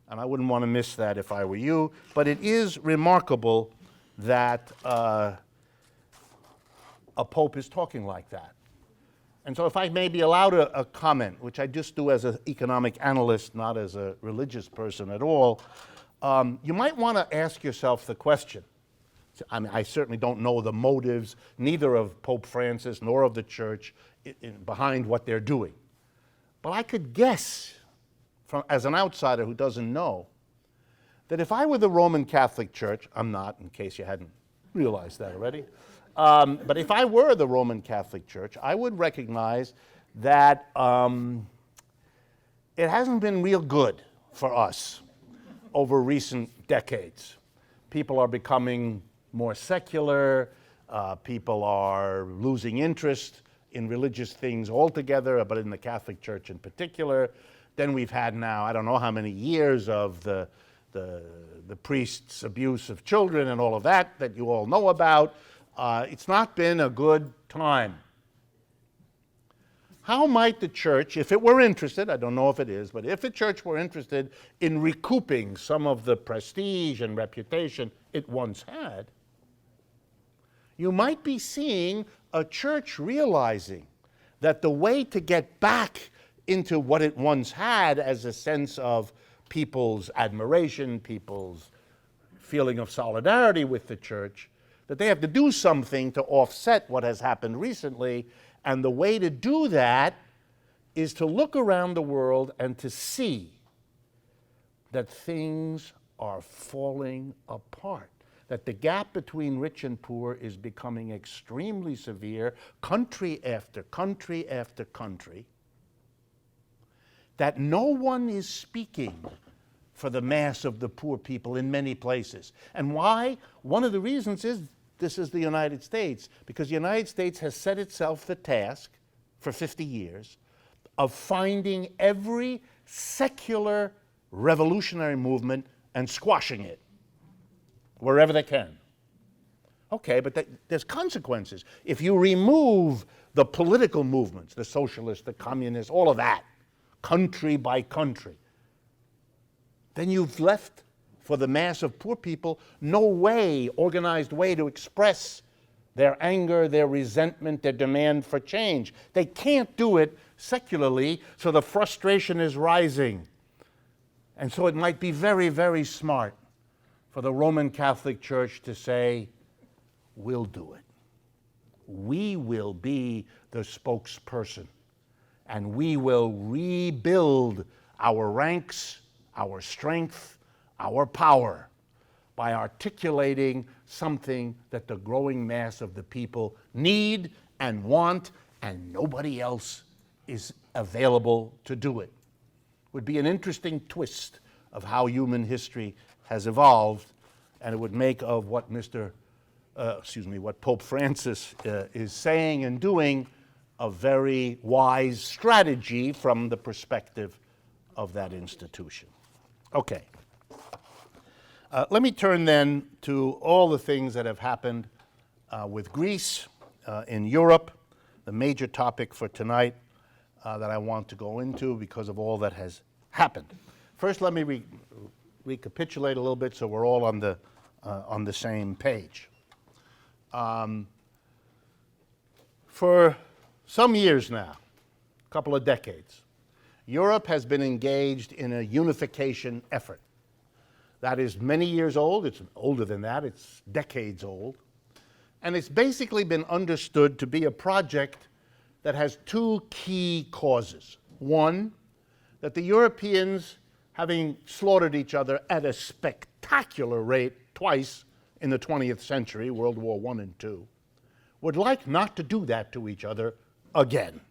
And I wouldn't want to miss that if I were you, but it is remarkable that a pope is talking like that. And so if I may be allowed a comment, which I just do as an economic analyst, not as a religious person at all, you might want to ask yourself the question. I mean, I certainly don't know the motives, neither of Pope Francis nor of the church, behind what they're doing. But I could guess, as an outsider who doesn't know, that if I were the Roman Catholic Church, I'm not, in case you hadn't realized that already, but if I were the Roman Catholic Church, I would recognize that it hasn't been real good for us over recent decades. People are becoming more secular, people are losing interest in religious things altogether, but in the Catholic Church in particular. Then we've had now, I don't know how many years of the priest's abuse of children and all of that you all know about. It's not been a good time. How might the church, if it were interested, I don't know if it is, but if the church were interested in recouping some of the prestige and reputation it once had, you might be seeing a church realizing that the way to get back into what it once had as a sense of people's admiration, people's feeling of solidarity with the church, that they have to do something to offset what has happened recently. And the way to do that is to look around the world and to see that things are falling apart, that the gap between rich and poor is becoming extremely severe, country after country after country, that no one is speaking for the mass of the poor people in many places. And why? One of the reasons is this is the United States, because the United States has set itself the task for 50 years of finding every secular revolutionary movement and squashing it wherever they can. Okay, but there's consequences. If you remove the political movements, the socialists, the communists, all of that, country by country, then you've left for the mass of poor people no way, organized way to express their anger, their resentment, their demand for change. They can't do it secularly, so the frustration is rising. And so it might be very, very smart for the Roman Catholic Church to say, we'll do it. We will be the spokesperson, and we will rebuild our ranks, our strength, our power by articulating something that the growing mass of the people need and want, and nobody else is available to do it. Would be an interesting twist of how human history has evolved, and it would make of what what Pope Francis is saying and doing a very wise strategy from the perspective of that institution. Okay. Let me turn then to all the things that have happened with Greece in Europe, the major topic for tonight that I want to go into because of all that has happened. First, let me recapitulate a little bit so we're all on the same page. For some years now, a couple of decades, Europe has been engaged in a unification effort. That is many years old. It's older than that. It's decades old. And it's basically been understood to be a project that has two key causes. One, that the Europeans, having slaughtered each other at a spectacular rate twice in the 20th century, World War I and II, would like not to do that to each other again.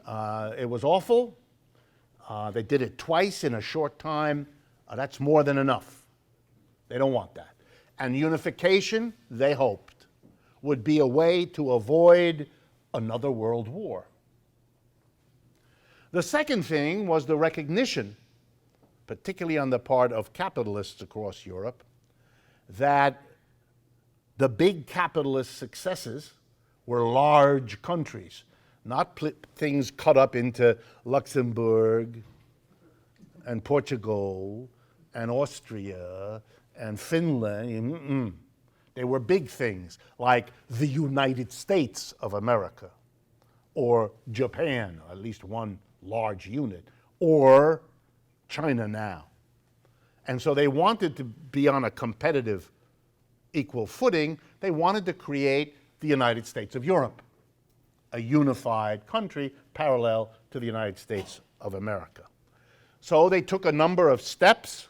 It was awful. They did it twice in a short time. That's more than enough. They don't want that. And unification, they hoped, would be a way to avoid another world war. The second thing was the recognition, particularly on the part of capitalists across Europe, that the big capitalist successes were large countries, not things cut up into Luxembourg and Portugal and Austria and Finland. They were big things like the United States of America or Japan, or at least one large unit, or China now. And so they wanted to be on a competitive, equal footing. They wanted to create the United States of Europe, a unified country parallel to the United States of America. So they took a number of steps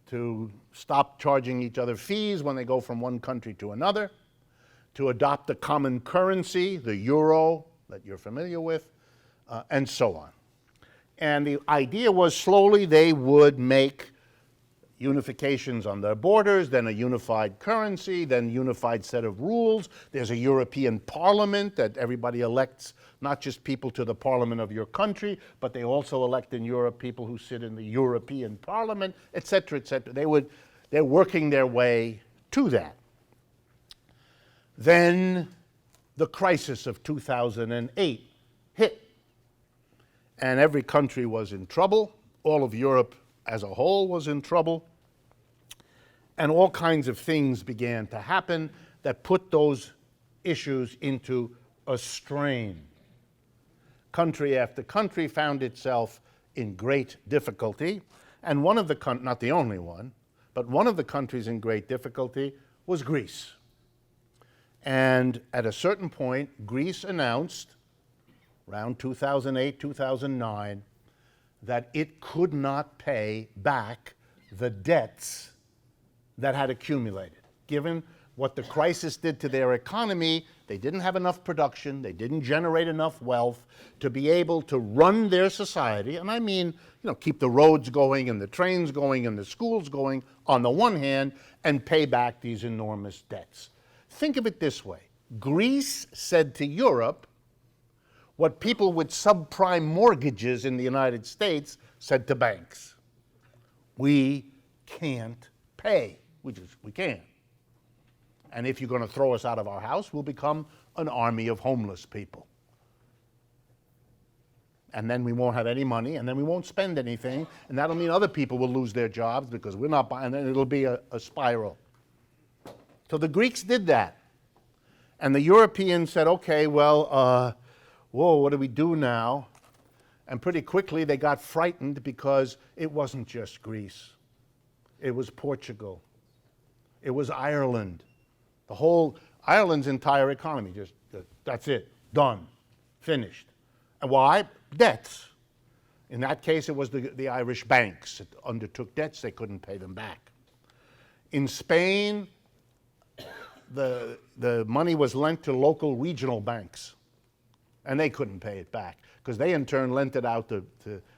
to stop charging each other fees when they go from one country to another, to adopt a common currency, the euro that you're familiar with, and so on. And the idea was slowly they would make unifications on their borders, then a unified currency, then unified set of rules. There's a European Parliament that everybody elects, not just people to the Parliament of your country, but they also elect in Europe people who sit in the European Parliament, et cetera, et cetera. They're working their way to that. Then the crisis of 2008 hit, and every country was in trouble. All of Europe as a whole was in trouble, and all kinds of things began to happen that put those issues into a strain. Country after country found itself in great difficulty, and one of the not the only one, but one of the countries in great difficulty was Greece. And at a certain point, Greece announced, around 2008, 2009, that it could not pay back the debts that had accumulated. Given what the crisis did to their economy, they didn't have enough production, they didn't generate enough wealth to be able to run their society, and I mean, keep the roads going and the trains going and the schools going on the one hand, and pay back these enormous debts. Think of it this way. Greece said to Europe, what people with subprime mortgages in the United States said to banks. We can't pay. We can't. And if you're going to throw us out of our house, we'll become an army of homeless people. And then we won't have any money, and then we won't spend anything, and that'll mean other people will lose their jobs because we're not buying, and then it'll be a spiral. So the Greeks did that. And the Europeans said, okay, well, whoa, what do we do now? And pretty quickly they got frightened because it wasn't just Greece. It was Portugal. It was Ireland. The whole, Ireland's entire economy, just, that's it, done, finished. And why? Debts. In that case, it was the Irish banks that undertook debts. They couldn't pay them back. In Spain, the money was lent to local regional banks, and they couldn't pay it back because they in turn lent it out to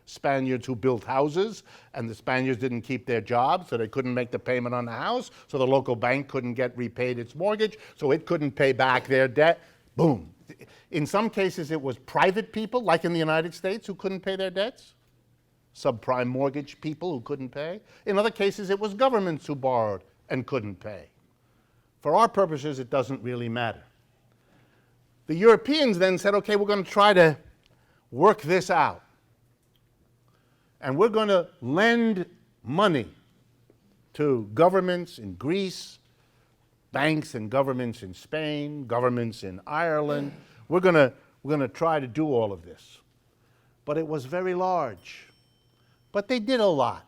Spaniards who built houses, and the Spaniards didn't keep their jobs, so they couldn't make the payment on the house, so the local bank couldn't get repaid its mortgage, so it couldn't pay back their debt. Boom. In some cases, it was private people, like in the United States, who couldn't pay their debts. Subprime mortgage people who couldn't pay. In other cases, it was governments who borrowed and couldn't pay. For our purposes, it doesn't really matter. The Europeans then said, okay, we're going to try to work this out. And we're going to lend money to governments in Greece, banks and governments in Spain, governments in Ireland. We're going to try to do all of this. But it was very large. But they did a lot.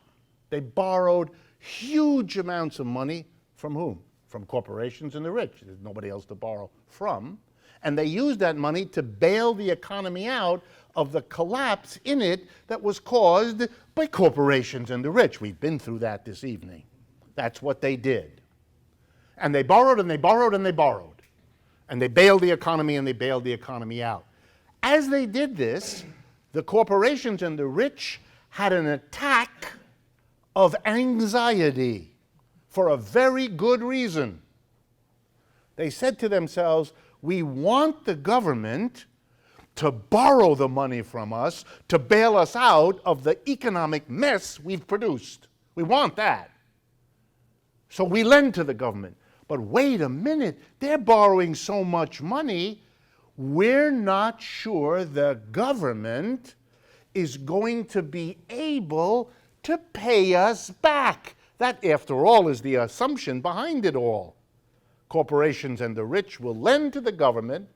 They borrowed huge amounts of money from whom? From corporations and the rich. There's nobody else to borrow from. And they used that money to bail the economy out of the collapse in it that was caused by corporations and the rich. We've been through that this evening. That's what they did. And they borrowed and they borrowed and they borrowed. And they bailed the economy and they bailed the economy out. As they did this, the corporations and the rich had an attack of anxiety for a very good reason. They said to themselves, we want the government to borrow the money from us to bail us out of the economic mess we've produced. We want that. So we lend to the government. But wait a minute, they're borrowing so much money, we're not sure the government is going to be able to pay us back. That, after all, is the assumption behind it all. Corporations and the rich will lend to the government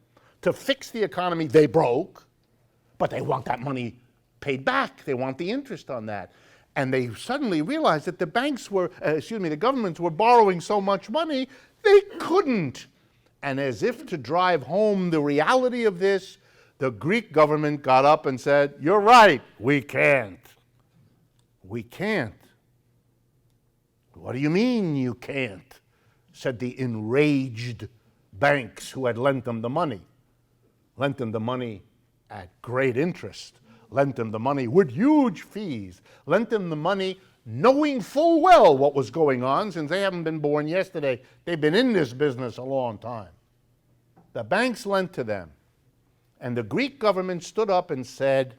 to fix the economy they broke, but they want that money paid back. They want the interest on that. And they suddenly realized that the the governments were borrowing so much money, they couldn't. And as if to drive home the reality of this, the Greek government got up and said, you're right, we can't. We can't. What do you mean you can't? Said the enraged banks who had lent them the money. Lent them the money at great interest. Lent them the money with huge fees. Lent them the money knowing full well what was going on, since they haven't been born yesterday. They've been in this business a long time. The banks lent to them. And the Greek government stood up and said,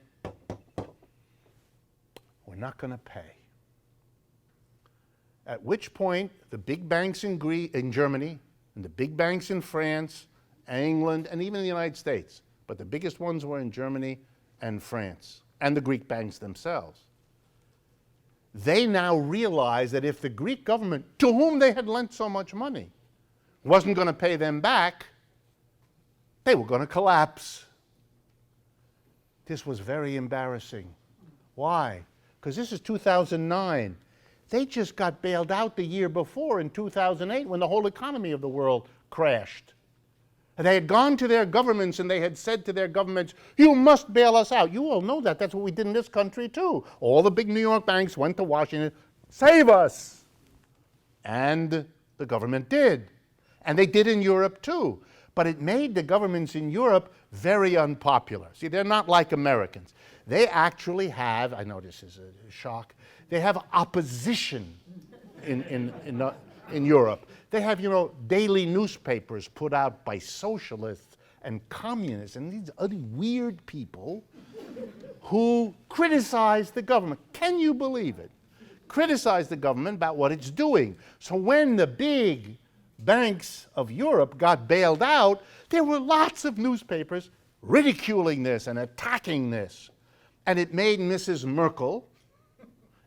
we're not going to pay. At which point, the big banks in Germany, and the big banks in France, England, and even the United States, but the biggest ones were in Germany and France, and the Greek banks themselves. They now realized that if the Greek government, to whom they had lent so much money, wasn't going to pay them back, they were going to collapse. This was very embarrassing. Why? Because this is 2009. They just got bailed out the year before in 2008 when the whole economy of the world crashed. And they had gone to their governments and they had said to their governments, you must bail us out. You all know that. That's what we did in this country too. All the big New York banks went to Washington, save us. And the government did. And they did in Europe too. But it made the governments in Europe very unpopular. See, they're not like Americans. They actually have, I know this is a shock, they have opposition in Europe. They have, daily newspapers put out by socialists and communists and these other weird people who criticize the government. Can you believe it? Criticize the government about what it's doing. So when the big banks of Europe got bailed out, there were lots of newspapers ridiculing this and attacking this. And it made Mrs. Merkel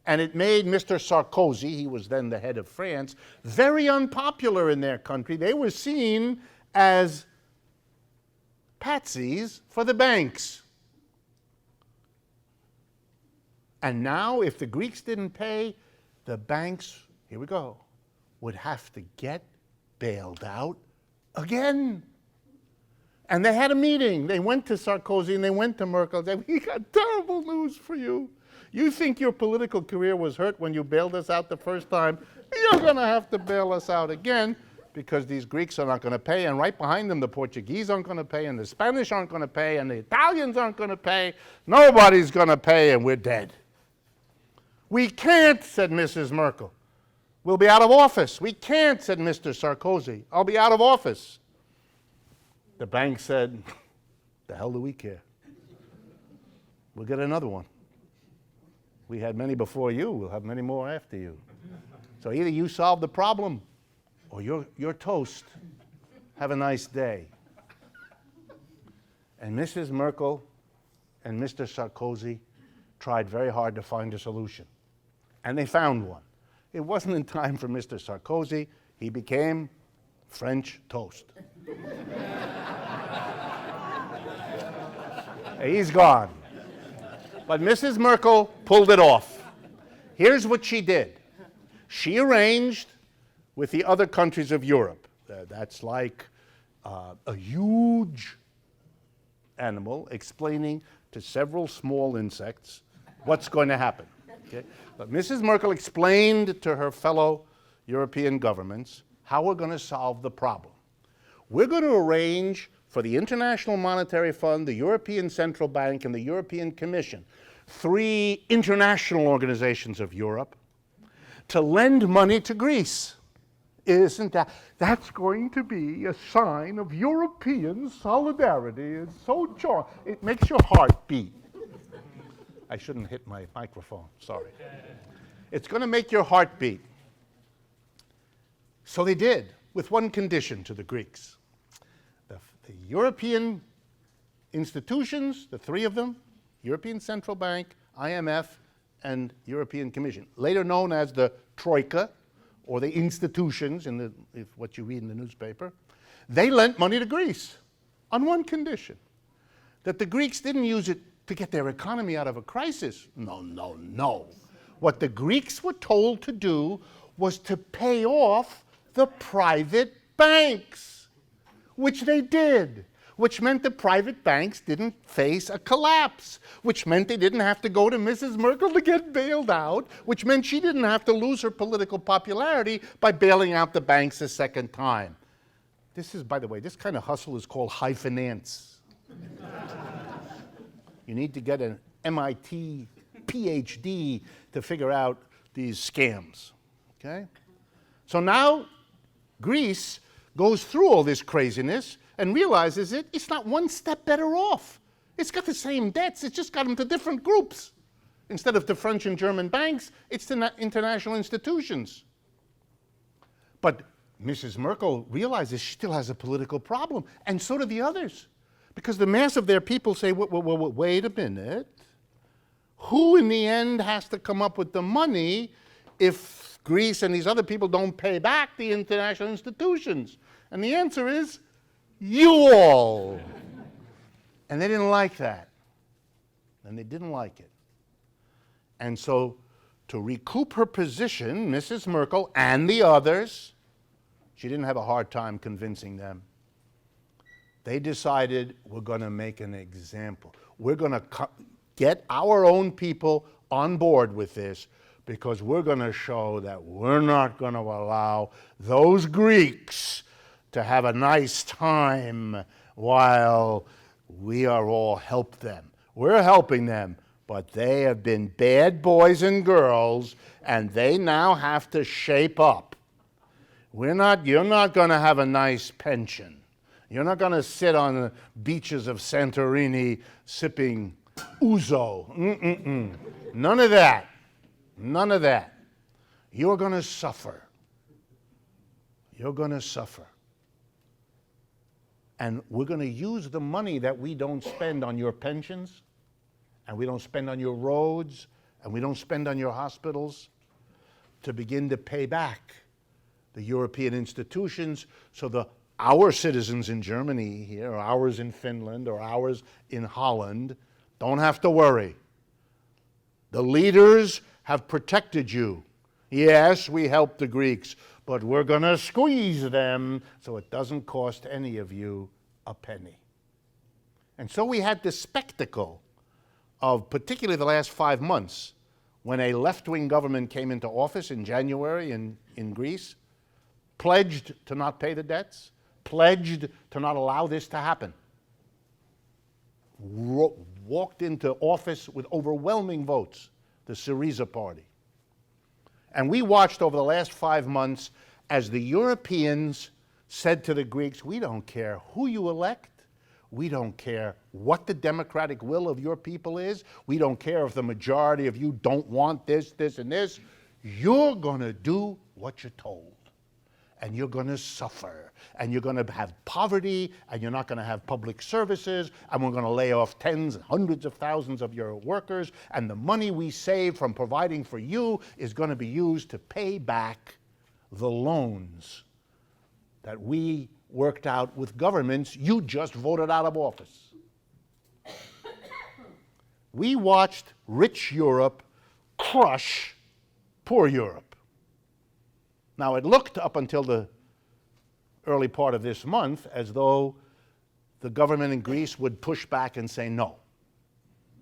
and it made Mr. Sarkozy, he was then the head of France, very unpopular in their country. They were seen as patsies for the banks. And now, if the Greeks didn't pay, the banks, here we go, would have to get bailed out again. And they had a meeting. They went to Sarkozy and they went to Merkel and said, we got terrible news for you. You think your political career was hurt when you bailed us out the first time? You're going to have to bail us out again because these Greeks are not going to pay. And right behind them, the Portuguese aren't going to pay, and the Spanish aren't going to pay, and the Italians aren't going to pay. Nobody's going to pay, and we're dead. We can't, said Mrs. Merkel. We'll be out of office. We can't, said Mr. Sarkozy. I'll be out of office. The bank said, the hell do we care? We'll get another one. We had many before you. We'll have many more after you. So either you solve the problem or you're toast. Have a nice day. And Mrs. Merkel and Mr. Sarkozy tried very hard to find a solution. And they found one. It wasn't in time for Mr. Sarkozy. He became French toast. He's gone. But Mrs. Merkel pulled it off. Here's what she did. She arranged with the other countries of Europe. That's like a huge animal explaining to several small insects what's going to happen. Okay? But Mrs. Merkel explained to her fellow European governments how we're going to solve the problem. We're going to arrange for the International Monetary Fund, the European Central Bank, and the European Commission, 3 international organizations of Europe, to lend money to Greece. Isn't that's going to be a sign of European solidarity? It's so charming. It makes your heart beat. I shouldn't hit my microphone, sorry. It's going to make your heart beat. So they did, with one condition to the Greeks. The European institutions, the 3 of them, European Central Bank, IMF, and European Commission, later known as the Troika, or the institutions, what you read in the newspaper, they lent money to Greece on one condition, that the Greeks didn't use it to get their economy out of a crisis. No, no, no. What the Greeks were told to do was to pay off the private banks, which they did, which meant the private banks didn't face a collapse, which meant they didn't have to go to Mrs. Merkel to get bailed out, which meant she didn't have to lose her political popularity by bailing out the banks a second time. This is, by the way, this kind of hustle is called high finance. You need to get an MIT PhD to figure out these scams, okay? So now Greece goes through all this craziness and realizes it's not one step better off. It's got the same debts, it's just got them to different groups. Instead of to French and German banks, it's to international institutions. But Mrs. Merkel realizes she still has a political problem, and so do the others. Because the mass of their people say, wait a minute, who in the end has to come up with the money if Greece and these other people don't pay back the international institutions? And the answer is, you all. And they didn't like that. And they didn't like it. And so, to recoup her position, Mrs. Merkel and the others, she didn't have a hard time convincing them. They decided, we're going to make an example. We're going to get our own people on board with this because we're going to show that we're not going to allow those Greeks to have a nice time while we are all help them. We're helping them, but they have been bad boys and girls, and they now have to shape up. You're not going to have a nice pension. You're not going to sit on the beaches of Santorini sipping ouzo. None of that. None of that. You're going to suffer. You're going to suffer. And we're going to use the money that we don't spend on your pensions, and we don't spend on your roads, and we don't spend on your hospitals to begin to pay back the European institutions so our citizens in Germany here, or ours in Finland, or ours in Holland, don't have to worry. The leaders have protected you. Yes, we helped the Greeks, but we're going to squeeze them so it doesn't cost any of you a penny. And so we had this spectacle of particularly the last 5 months when a left-wing government came into office in January in Greece, pledged to not pay the debts, pledged to not allow this to happen, walked into office with overwhelming votes, the Syriza party. And we watched over the last 5 months as the Europeans said to the Greeks, we don't care who you elect, we don't care what the democratic will of your people is, we don't care if the majority of you don't want this, this, and this, you're going to do what you're told. And you're going to suffer, and you're going to have poverty, and you're not going to have public services, and we're going to lay off tens and hundreds of thousands of your workers, and the money we save from providing for you is going to be used to pay back the loans that we worked out with governments you just voted out of office. We watched rich Europe crush poor Europe. Now, it looked up until the early part of this month as though the government in Greece would push back and say no.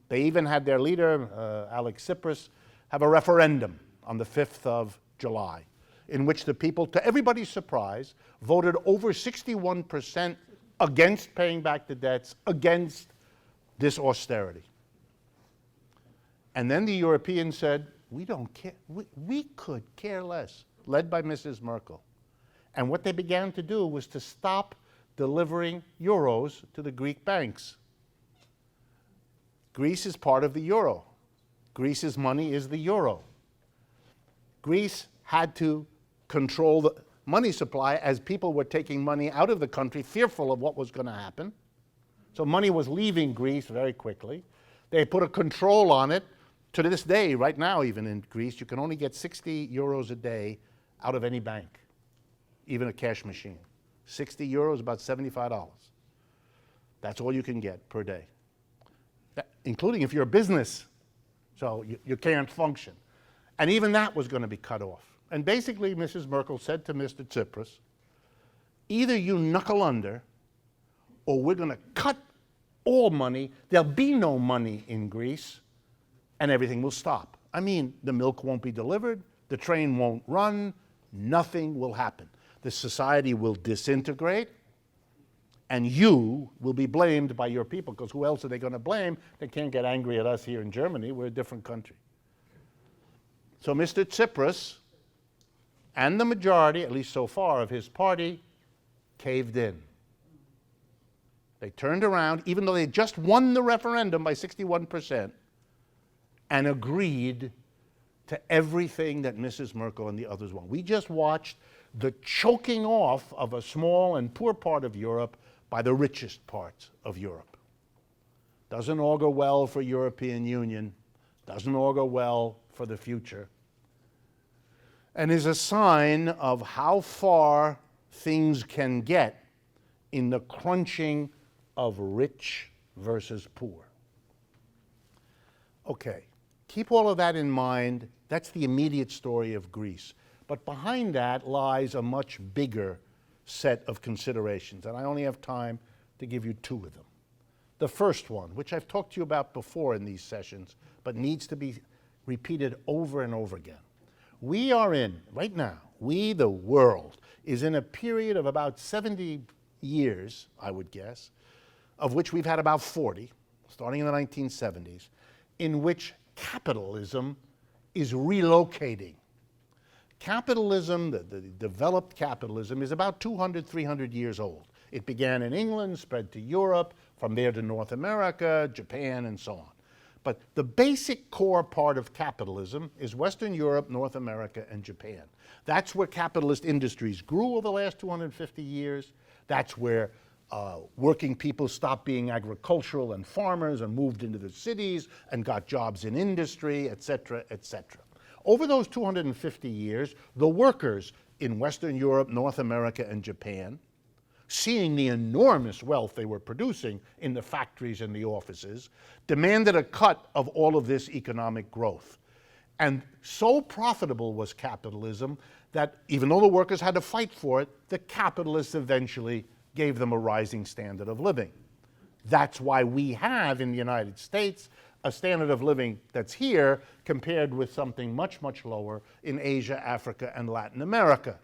They even had their leader, Alex Tsipras, have a referendum on the 5th of July, in which the people, to everybody's surprise, voted over 61% against paying back the debts, against this austerity. And then the Europeans said, we don't care, we could care less, led by Mrs. Merkel. And what they began to do was to stop delivering euros to the Greek banks. Greece is part of the euro. Greece's money is the euro. Greece had to control the money supply as people were taking money out of the country, fearful of what was going to happen. So money was leaving Greece very quickly. They put a control on it. To this day, right now even in Greece, you can only get 60 euros a day out of any bank, even a cash machine. 60 euros, about $75. That's all you can get per day, including if you're a business. So you can't function. And even that was going to be cut off. And basically, Mrs. Merkel said to Mr. Tsipras, either you knuckle under, or we're going to cut all money. There'll be no money in Greece, and everything will stop. I mean, the milk won't be delivered, the train won't run, nothing will happen. The society will disintegrate, and you will be blamed by your people, because who else are they going to blame? They can't get angry at us here in Germany. We're a different country. So Mr. Tsipras and the majority, at least so far, of his party, caved in. They turned around, even though they just won the referendum by 61%, and agreed to everything that Mrs. Merkel and the others want. We just watched the choking off of a small and poor part of Europe by the richest parts of Europe. Doesn't augur well for European Union, doesn't augur well for the future, and is a sign of how far things can get in the crunching of rich versus poor. Okay, keep all of that in mind. That's the immediate story of Greece. But behind that lies a much bigger set of considerations, and I only have time to give you two of them. The first one, which I've talked to you about before in these sessions, but needs to be repeated over and over again. We are in, right now, we, the world, is in a period of about 70 years, I would guess, of which we've had about 40, starting in the 1970s, in which capitalism is relocating. Capitalism, the developed capitalism, is about 200, 300 years old. It began in England, spread to Europe, from there to North America, Japan, and so on. But the basic core part of capitalism is Western Europe, North America, and Japan. That's where capitalist industries grew over the last 250 years. That's where working people stopped being agricultural and farmers and moved into the cities and got jobs in industry, et cetera, et cetera. Over those 250 years, the workers in Western Europe, North America, and Japan, seeing the enormous wealth they were producing in the factories and the offices, demanded a cut of all of this economic growth. And so profitable was capitalism that even though the workers had to fight for it, the capitalists eventually gave them a rising standard of living. That's why we have in the United States a standard of living that's here compared with something much, much lower in Asia, Africa, and Latin America.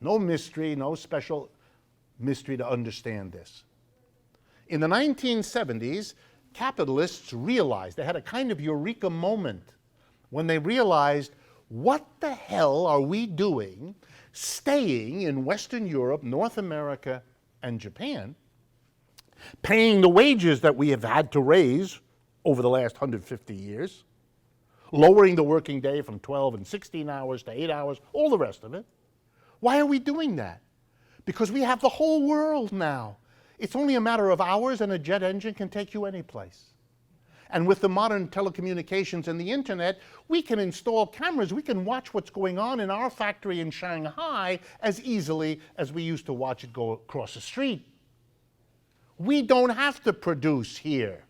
No mystery, no special mystery to understand this. In the 1970s, capitalists realized, they had a kind of eureka moment when they realized, what the hell are we doing staying in Western Europe, North America, and Japan, paying the wages that we have had to raise over the last 150 years, lowering the working day from 12 and 16 hours to 8 hours, all the rest of it. Why are we doing that? Because we have the whole world now. It's only a matter of hours and a jet engine can take you any place. And with the modern telecommunications and the internet, we can install cameras. We can watch what's going on in our factory in Shanghai as easily as we used to watch it go across the street. We don't have to produce here.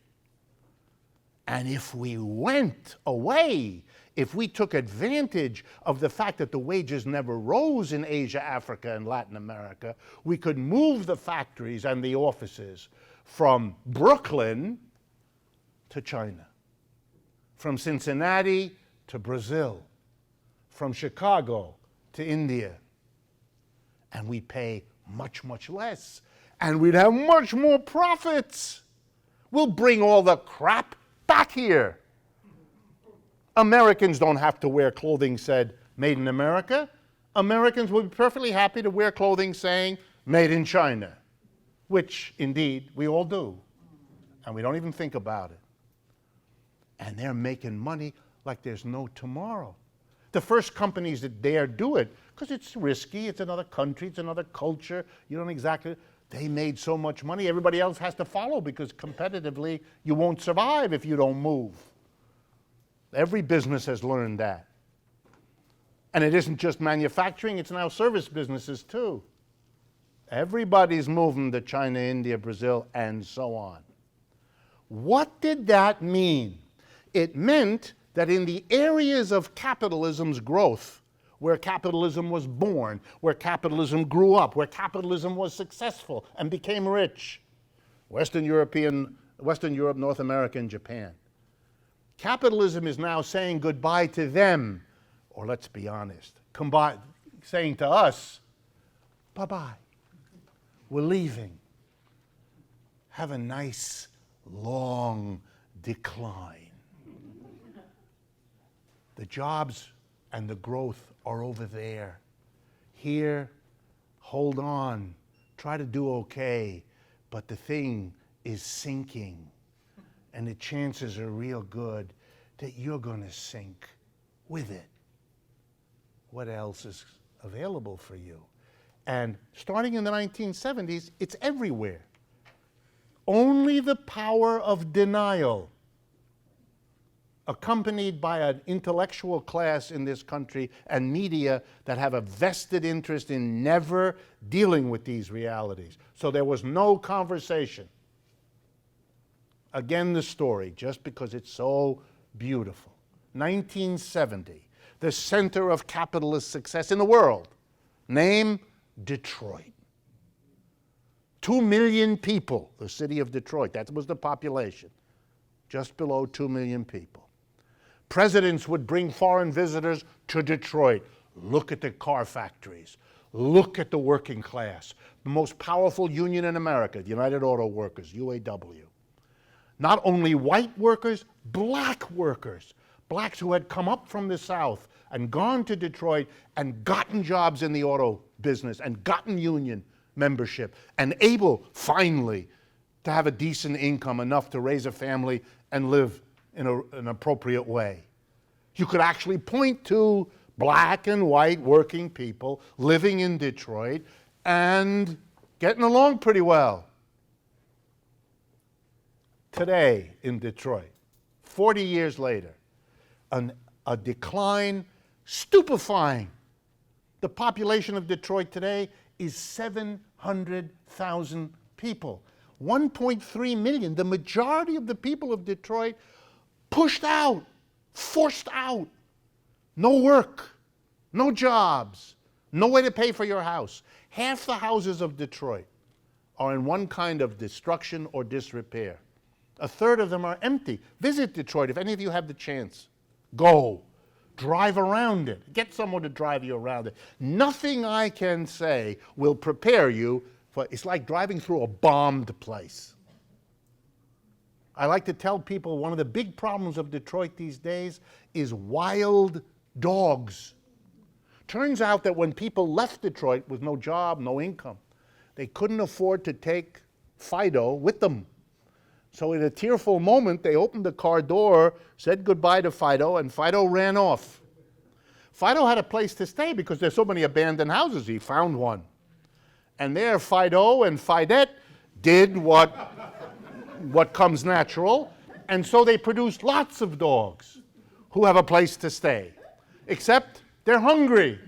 And if we went away, if we took advantage of the fact that the wages never rose in Asia, Africa, and Latin America, we could move the factories and the offices from Brooklyn to China, from Cincinnati to Brazil, from Chicago to India. And we pay much, much less. And we'd have much more profits. We'll bring all the crap back here. Americans don't have to wear clothing said made in America. Americans would be perfectly happy to wear clothing saying made in China, which indeed we all do. And we don't even think about it. And they're making money like there's no tomorrow. The first companies that dare do it, because it's risky, it's another country, it's another culture, you don't exactly, they made so much money, everybody else has to follow because competitively you won't survive if you don't move. Every business has learned that. And it isn't just manufacturing, it's now service businesses too. Everybody's moving to China, India, Brazil, and so on. What did that mean? It meant that in the areas of capitalism's growth, where capitalism was born, where capitalism grew up, where capitalism was successful and became rich, Western Europe, North America, and Japan, capitalism is now saying goodbye to them, or let's be honest, saying to us, bye-bye, we're leaving. Have a nice, long decline. The jobs and the growth are over there. Here, hold on, try to do okay, but the thing is sinking. And the chances are real good that you're going to sink with it. What else is available for you? And starting in the 1970s, it's everywhere. Only the power of denial, accompanied by an intellectual class in this country and media that have a vested interest in never dealing with these realities. So there was no conversation. Again, the story, just because it's so beautiful. 1970, the center of capitalist success in the world. Name, Detroit. 2 million people, the city of Detroit, that was the population. Just below 2 million people. Presidents would bring foreign visitors to Detroit. Look at the car factories. Look at the working class. The most powerful union in America, the United Auto Workers, UAW. Not only white workers, black workers. Blacks who had come up from the South and gone to Detroit and gotten jobs in the auto business and gotten union membership and able, finally, to have a decent income, enough to raise a family and live in an appropriate way. You could actually point to black and white working people living in Detroit and getting along pretty well. Today in Detroit, 40 years later, a decline stupefying. The population of Detroit today is 700,000 people. 1.3 million, the majority of the people of Detroit, pushed out, forced out. No work, no jobs, no way to pay for your house. Half the houses of Detroit are in one kind of destruction or disrepair. A third of them are empty. Visit Detroit if any of you have the chance. Go. Drive around it. Get someone to drive you around it. Nothing I can say will prepare you for, it's like driving through a bombed place. I like to tell people one of the big problems of Detroit these days is wild dogs. Turns out that when people left Detroit with no job, no income, they couldn't afford to take Fido with them. So in a tearful moment, they opened the car door, said goodbye to Fido, and Fido ran off. Fido had a place to stay because there's so many abandoned houses. He found one. And there Fido and Fidette did what comes natural, and so they produced lots of dogs who have a place to stay, except they're hungry.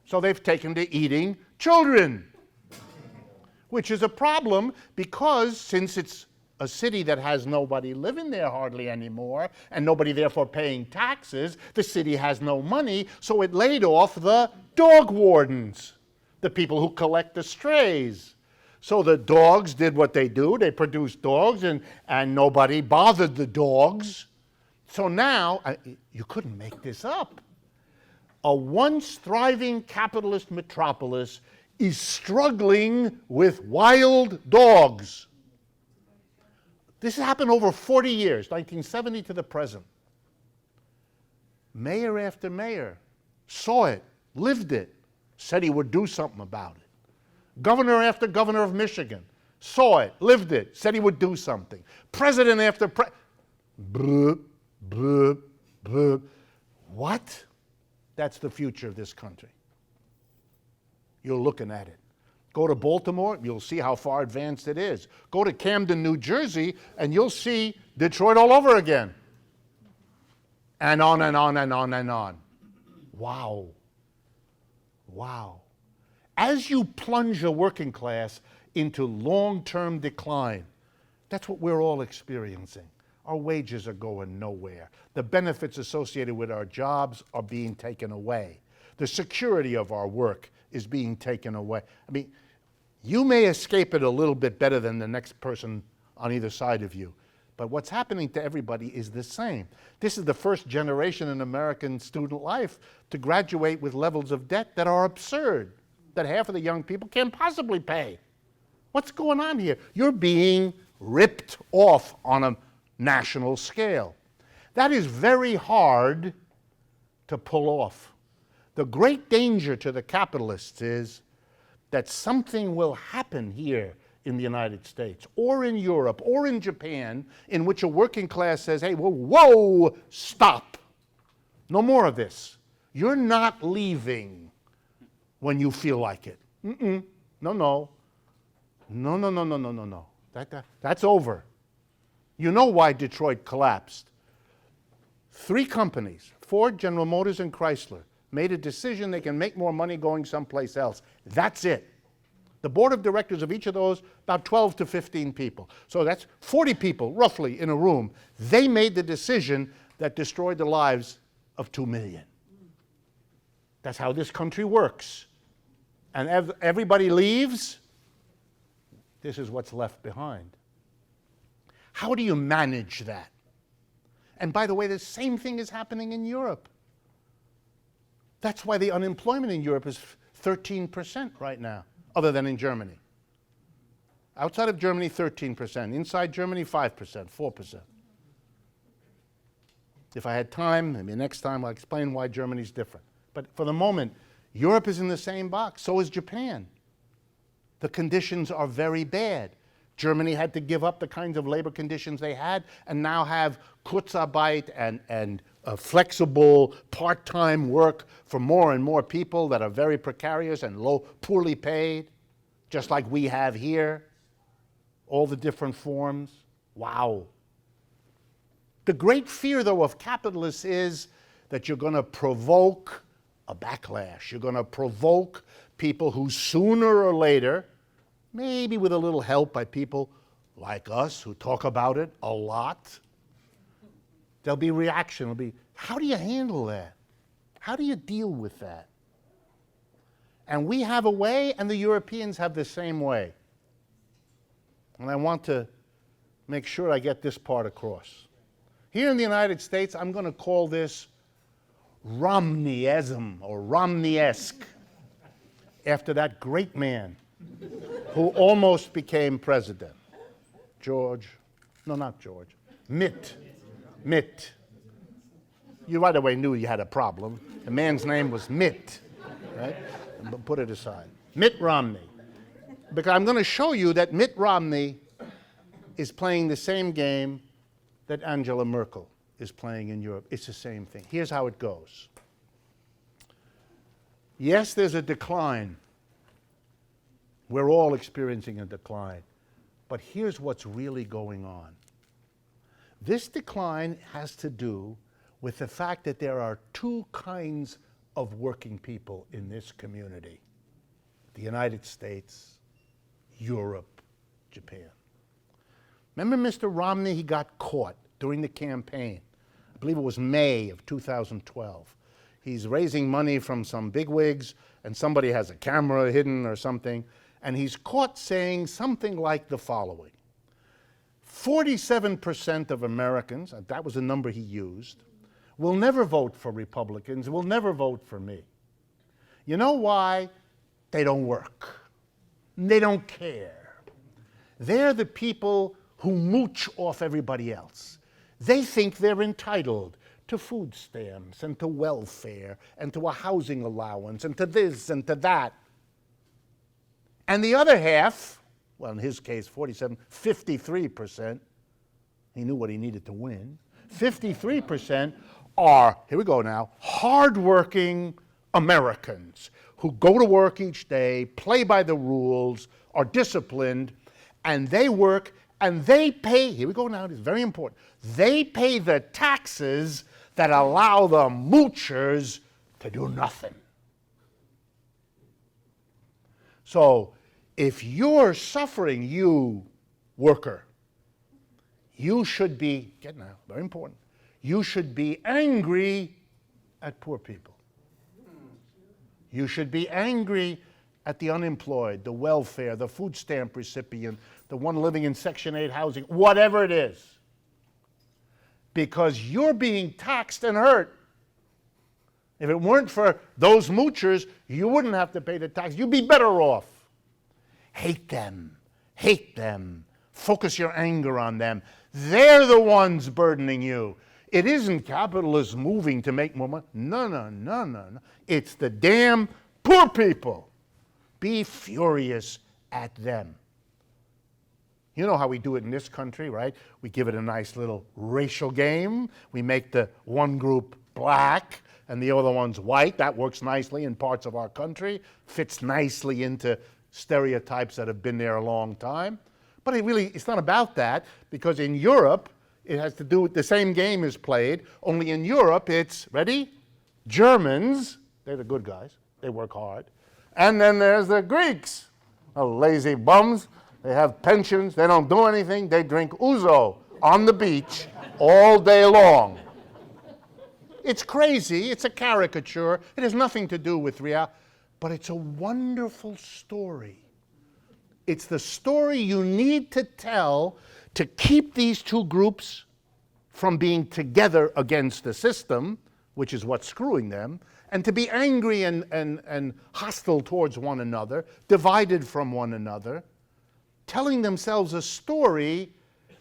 So they've taken to eating children, which is a problem because since it's a city that has nobody living there hardly anymore, and nobody therefore paying taxes, the city has no money, so it laid off the dog wardens, the people who collect the strays. So the dogs did what they do, they produced dogs, and nobody bothered the dogs. So now, you couldn't make this up. A once thriving capitalist metropolis is struggling with wild dogs. This has happened over 40 years, 1970 to the present. Mayor after mayor saw it, lived it, said he would do something about it. Governor after governor of Michigan saw it, lived it, said he would do something. President after What? That's the future of this country. You're looking at it. Go to Baltimore, you'll see how far advanced it is. Go to Camden, New Jersey, and you'll see Detroit all over again. And on and on and on and on. Wow. Wow. As you plunge a working class into long-term decline, that's what we're all experiencing. Our wages are going nowhere. The benefits associated with our jobs are being taken away. The security of our work is being taken away. I mean, you may escape it a little bit better than the next person on either side of you, but what's happening to everybody is the same. This is the first generation in American student life to graduate with levels of debt that are absurd, that half of the young people can't possibly pay. What's going on here? You're being ripped off on a national scale. That is very hard to pull off. The great danger to the capitalists is that something will happen here in the United States or in Europe or in Japan in which a working class says, hey, whoa, stop. No more of this. You're not leaving when you feel like it. No. That's over. You know why Detroit collapsed. 3 companies, Ford, General Motors, and Chrysler, made a decision they can make more money going someplace else. That's it. The board of directors of each of those, about 12 to 15 people. So that's 40 people, roughly, in a room. They made the decision that destroyed the lives of 2 million. That's how this country works. And everybody leaves, this is what's left behind. How do you manage that? And by the way, the same thing is happening in Europe. That's why the unemployment in Europe is 13% right now, other than in Germany. Outside of Germany, 13%. Inside Germany, 5%, 4%. If I had time, maybe next time I'll explain why Germany's different. But for the moment, Europe is in the same box. So is Japan. the conditions are very bad. Germany had to give up the kinds of labor conditions they had and now have Kurzarbeit and flexible part-time work for more and more people that are very precarious and poorly paid, just like we have here. All the different forms. Wow. The great fear, though, of capitalists is that you're going to provoke a backlash. You're going to provoke people who sooner or later, maybe with a little help by people like us who talk about it a lot, there'll be reaction. It'll be, how do you handle that? How do you deal with that? And we have a way, and the Europeans have the same way. And I want to make sure I get this part across. Here in the United States, I'm going to call this Romneyism or Romney-esque, after that great man who almost became president. Mitt. You right away knew you had a problem. The man's name was Mitt, right? But put it aside. Mitt Romney. Because I'm going to show you that Mitt Romney is playing the same game that Angela Merkel is playing in Europe. It's the same thing. Here's how it goes. Yes, there's a decline. We're all experiencing a decline. But here's what's really going on. This decline has to do with the fact that there are two kinds of working people in this community. The United States, Europe, Japan. Remember Mr. Romney, he got caught during the campaign. I believe it was May of 2012. He's raising money from some bigwigs, and somebody has a camera hidden or something, and he's caught saying something like the following. 47% of Americans, that was the number he used, will never vote for Republicans, will never vote for me. You know why? They don't work. They don't care. They're the people who mooch off everybody else. They think they're entitled to food stamps and to welfare and to a housing allowance and to this and to that. And the other half, well, in his case, 53%, he knew what he needed to win, 53% are, here we go now, hardworking Americans who go to work each day, play by the rules, are disciplined, and they work and they pay, here we go now, it's very important, they pay the taxes that allow the moochers to do nothing. So if you're suffering, you worker, you should be, get now, very important, you should be angry at poor people. You should be angry at the unemployed, the welfare, the food stamp recipient, the one living in Section 8 housing, whatever it is. Because you're being taxed and hurt. If it weren't for those moochers, you wouldn't have to pay the tax. You'd be better off. Hate them. Hate them. Focus your anger on them. They're the ones burdening you. It isn't capitalists moving to make more money. No. It's the damn poor people. Be furious at them. You know how we do it in this country, right? We give it a nice little racial game. We make the one group black and the other one's white. That works nicely in parts of our country, fits nicely into stereotypes that have been there a long time. But it's not about that, because in Europe, it has to do with the same game is played, only in Europe it's, ready? Germans, they're the good guys, they work hard. And then there's the Greeks, lazy bums. They have pensions, they don't do anything, they drink ouzo on the beach all day long. It's crazy, it's a caricature, it has nothing to do with reality, but it's a wonderful story. It's the story you need to tell to keep these two groups from being together against the system, which is what's screwing them, and to be angry and hostile towards one another, divided from one another, telling themselves a story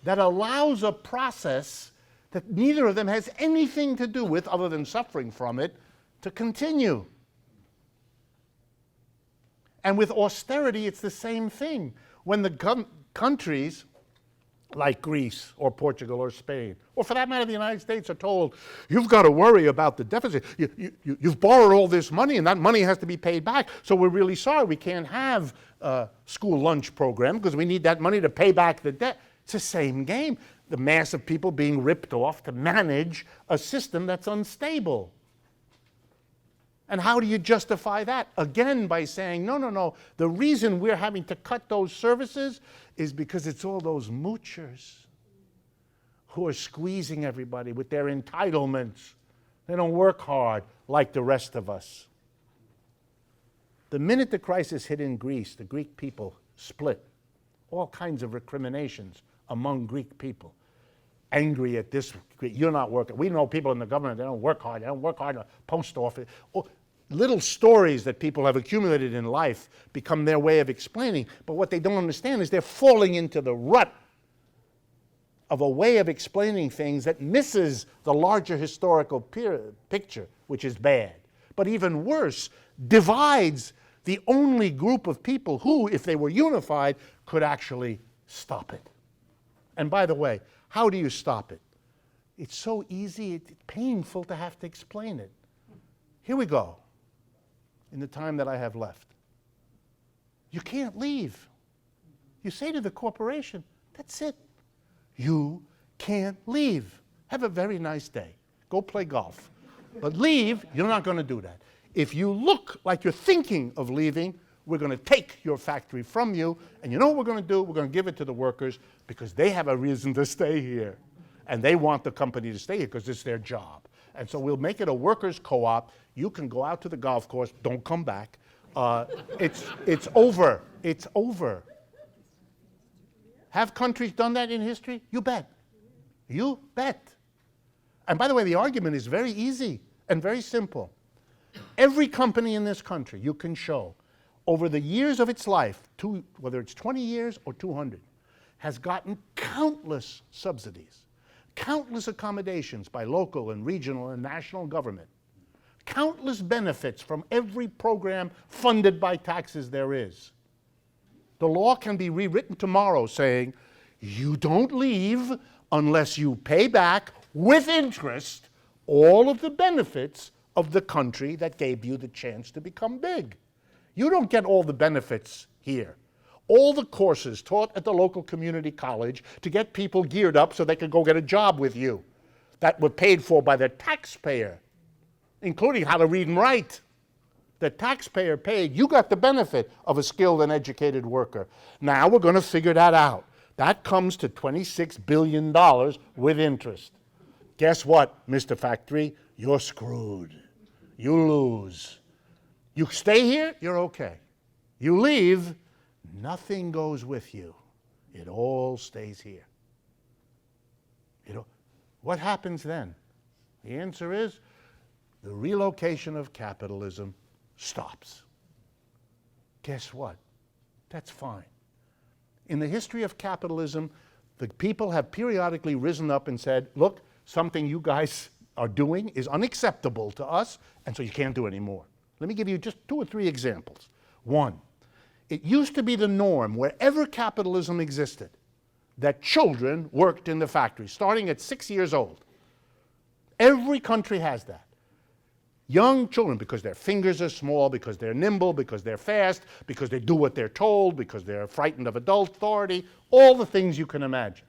that allows a process that neither of them has anything to do with other than suffering from it to continue. And with austerity, it's the same thing. When the countries like Greece or Portugal or Spain, or for that matter the United States, are told, you've got to worry about the deficit. You've borrowed all this money and that money has to be paid back. So we're really sorry we can't have a school lunch program because we need that money to pay back the debt. It's the same game. The mass of people being ripped off to manage a system that's unstable. And how do you justify that? Again, by saying, no, no, no, the reason we're having to cut those services is because it's all those moochers who are squeezing everybody with their entitlements. They don't work hard like the rest of us. The minute the crisis hit in Greece, the Greek people split. All kinds of recriminations among Greek people. Angry at this, you're not working. We know people in the government, they don't work hard. They don't work hard in the post office. Little stories that people have accumulated in life become their way of explaining. But what they don't understand is they're falling into the rut of a way of explaining things that misses the larger historical picture, which is bad. But even worse, divides the only group of people who, if they were unified, could actually stop it. And by the way, how do you stop it? It's so easy, it's painful to have to explain it. Here we go. In the time that I have left. You can't leave. You say to the corporation, that's it. You can't leave. Have a very nice day. Go play golf. But leave, you're not going to do that. If you look like you're thinking of leaving, we're going to take your factory from you, and you know what we're going to do? We're going to give it to the workers because they have a reason to stay here. And they want the company to stay here because it's their job. And so we'll make it a workers' co-op. You can go out to the golf course. Don't come back. It's over. It's over. Have countries done that in history? You bet. You bet. And by the way, the argument is very easy and very simple. Every company in this country, you can show, over the years of its life, whether it's 20 years or 200, has gotten countless subsidies. Countless accommodations by local and regional and national government. Countless benefits from every program funded by taxes there is. The law can be rewritten tomorrow saying, you don't leave unless you pay back with interest all of the benefits of the country that gave you the chance to become big. You don't get all the benefits here. All the courses taught at the local community college to get people geared up so they could go get a job with you that were paid for by the taxpayer, including how to read and write. The taxpayer paid. You got the benefit of a skilled and educated worker. Now we're going to figure that out. That comes to $26 billion with interest. Guess what, Mr. Factory? You're screwed. You lose. You stay here, you're okay. You leave, nothing goes with you. It all stays here. What happens then? The answer is the relocation of capitalism stops. Guess what? That's fine. In the history of capitalism, the people have periodically risen up and said, look, something you guys are doing is unacceptable to us, and so you can't do it anymore. Let me give you just 2 or 3 examples. One, it used to be the norm wherever capitalism existed that children worked in the factory, starting at 6 years old. Every country has that. Young children, because their fingers are small, because they're nimble, because they're fast, because they do what they're told, because they're frightened of adult authority, all the things you can imagine.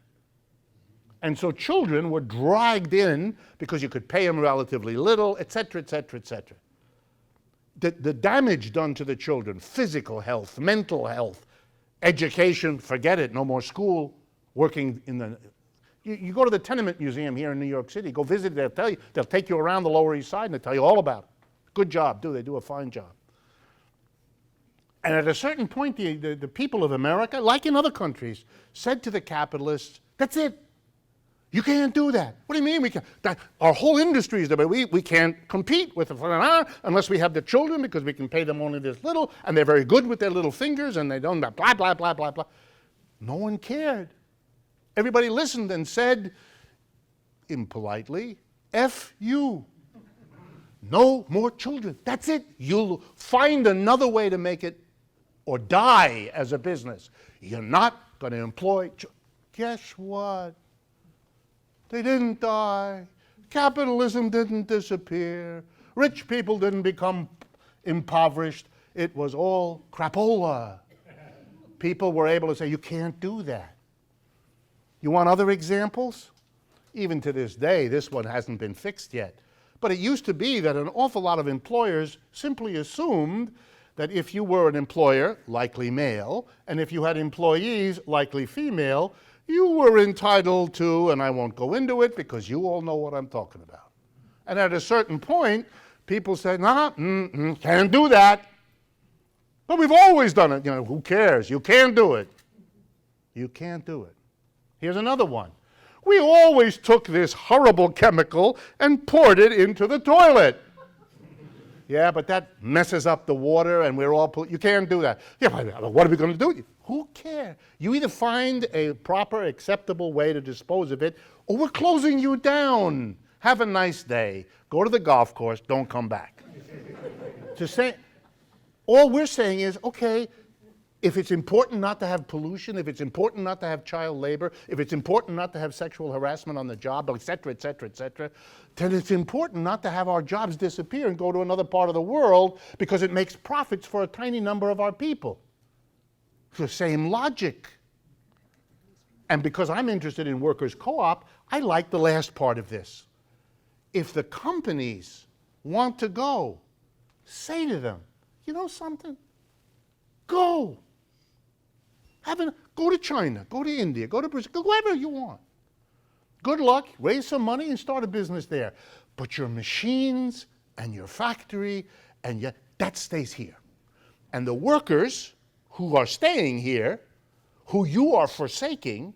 And so children were dragged in because you could pay them relatively little, et cetera, et cetera, et cetera. The damage done to the children, physical health, mental health, education, forget it, no more school, working in the... You go to the Tenement Museum here in New York City, go visit it, they'll take you around the Lower East Side and they'll tell you all about it. Good job, they do a fine job. And at a certain point, the people of America, like in other countries, said to the capitalists, that's it. You can't do that. What do you mean we can't? Our whole industry is there, but we can't compete with it unless we have the children because we can pay them only this little, and they're very good with their little fingers, and they don't blah, blah, blah, blah, blah. No one cared. Everybody listened and said, impolitely, F you. No more children. That's it. You'll find another way to make it or die as a business. You're not going to employ. Guess what? They didn't die. Capitalism didn't disappear. Rich people didn't become impoverished. It was all crapola. People were able to say, you can't do that. You want other examples? Even to this day, this one hasn't been fixed yet. But it used to be that an awful lot of employers simply assumed that if you were an employer, likely male, and if you had employees, likely female, you were entitled to, and I won't go into it because you all know what I'm talking about. And at a certain point, people said, nah, can't do that. But we've always done it. You know, who cares? You can't do it. You can't do it. Here's another one. We always took this horrible chemical and poured it into the toilet. Yeah, but that messes up the water and we're all, you can't do that. Yeah, but what are we going to do? Who cares? You either find a proper, acceptable way to dispose of it, or we're closing you down. Have a nice day. Go to the golf course. Don't come back. All we're saying is, okay, if it's important not to have pollution, if it's important not to have child labor, if it's important not to have sexual harassment on the job, et cetera, et cetera, et cetera, then it's important not to have our jobs disappear and go to another part of the world because it makes profits for a tiny number of our people. It's the same logic. And because I'm interested in workers' co-op, I like the last part of this. If the companies want to go, say to them, you know something? Go. Go to China, go to India, go to Brazil, go wherever you want. Good luck, raise some money and start a business there. But your machines and your factory, that stays here. And the workers who are staying here, who you are forsaking,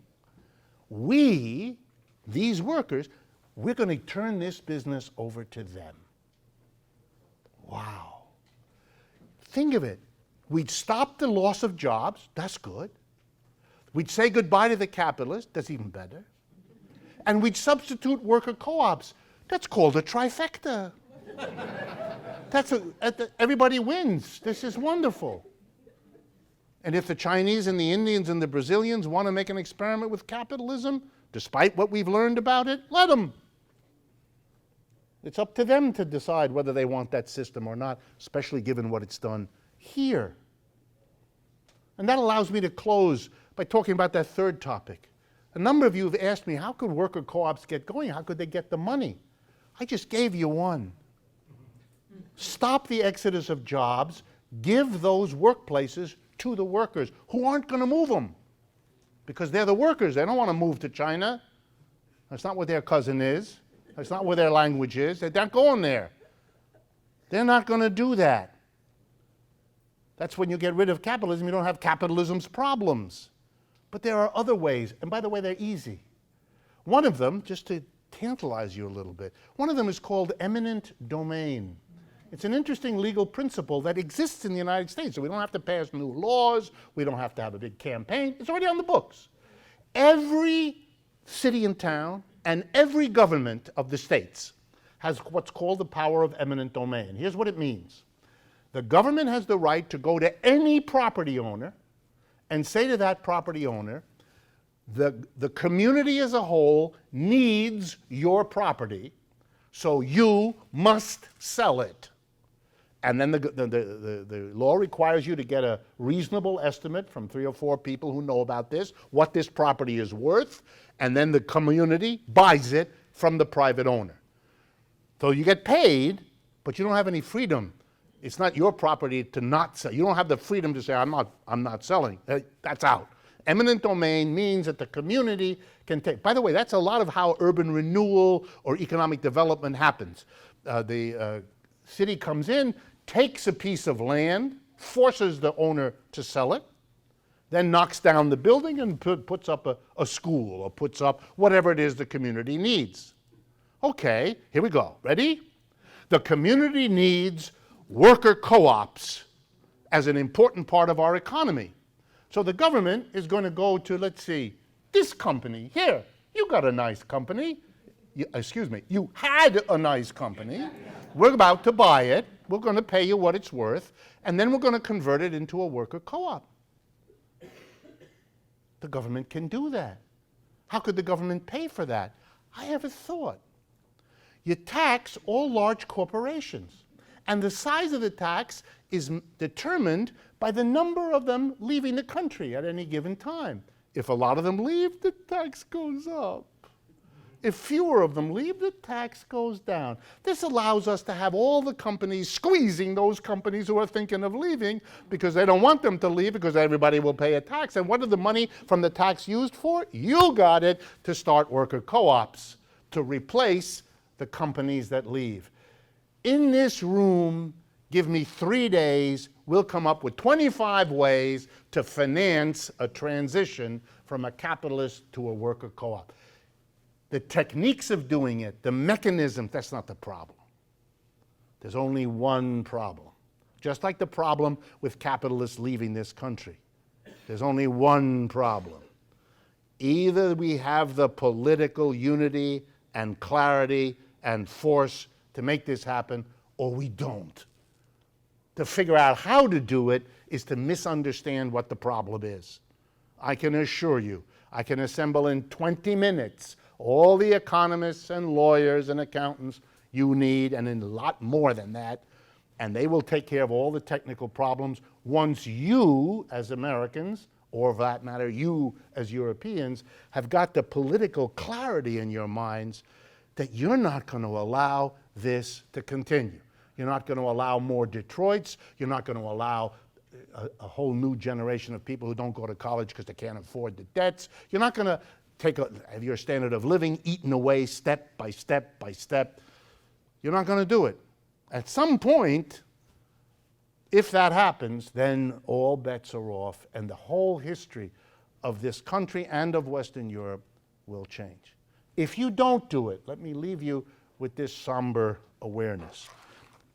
these workers, we're going to turn this business over to them. Wow. Think of it. We'd stop the loss of jobs, that's good. We'd say goodbye to the capitalist, that's even better. And we'd substitute worker co-ops. That's called a trifecta. Everybody wins. This is wonderful. And if the Chinese and the Indians and the Brazilians want to make an experiment with capitalism, despite what we've learned about it, let them. It's up to them to decide whether they want that system or not, especially given what it's done here. And that allows me to close by talking about that third topic. A number of you have asked me, how could worker co-ops get going? How could they get the money? I just gave you one. Stop the exodus of jobs. Give those workplaces to the workers who aren't going to move them because they're the workers. They don't want to move to China. That's not what their cousin is. That's not where their language is. They're not going there. They're not going to do that. That's when you get rid of capitalism, you don't have capitalism's problems. But there are other ways, and by the way, they're easy. One of them, just to tantalize you a little bit, one of them is called eminent domain. It's an interesting legal principle that exists in the United States, so we don't have to pass new laws, we don't have to have a big campaign, it's already on the books. Every city and town and every government of the states has what's called the power of eminent domain. Here's what it means. The government has the right to go to any property owner and say to that property owner, the community as a whole needs your property, so you must sell it. And then the law requires you to get a reasonable estimate from 3 or 4 people who know about this, what this property is worth, and then the community buys it from the private owner. So you get paid, but you don't have any freedom. It's not your property to not sell. You don't have the freedom to say, I'm not selling. That's out. Eminent domain means that the community can take. By the way, that's a lot of how urban renewal or economic development happens. The city comes in, takes a piece of land, forces the owner to sell it, then knocks down the building and puts up a school or puts up whatever it is the community needs. Okay, here we go. Ready? The community needs worker co-ops as an important part of our economy. So the government is going to go to, let's see, this company. Here, you got a nice company. You had a nice company. We're about to buy it. We're going to pay you what it's worth, and then we're going to convert it into a worker co-op. The government can do that. How could the government pay for that? I have a thought. You tax all large corporations, and the size of the tax is determined by the number of them leaving the country at any given time. If a lot of them leave, the tax goes up. If fewer of them leave, the tax goes down. This allows us to have all the companies squeezing those companies who are thinking of leaving because they don't want them to leave because everybody will pay a tax. And what are the money from the tax used for? You got it, to start worker co-ops, to replace the companies that leave. In this room, give me 3 days, we'll come up with 25 ways to finance a transition from a capitalist to a worker co-op. The techniques of doing it, the mechanism, that's not the problem. There's only one problem. Just like the problem with capitalists leaving this country. There's only one problem. Either we have the political unity and clarity and force to make this happen, or we don't. To figure out how to do it is to misunderstand what the problem is. I can assure you, I can assemble in 20 minutes all the economists and lawyers and accountants you need, and a lot more than that, and they will take care of all the technical problems once you, as Americans, or for that matter, you as Europeans, have got the political clarity in your minds that you're not going to allow this to continue. You're not going to allow more Detroits. You're not going to allow a whole new generation of people who don't go to college because they can't afford the debts. You're not going to have your standard of living eaten away step by step by step. You're not going to do it. At some point, if that happens, then all bets are off, and the whole history of this country and of Western Europe will change. If you don't do it, let me leave you with this somber awareness.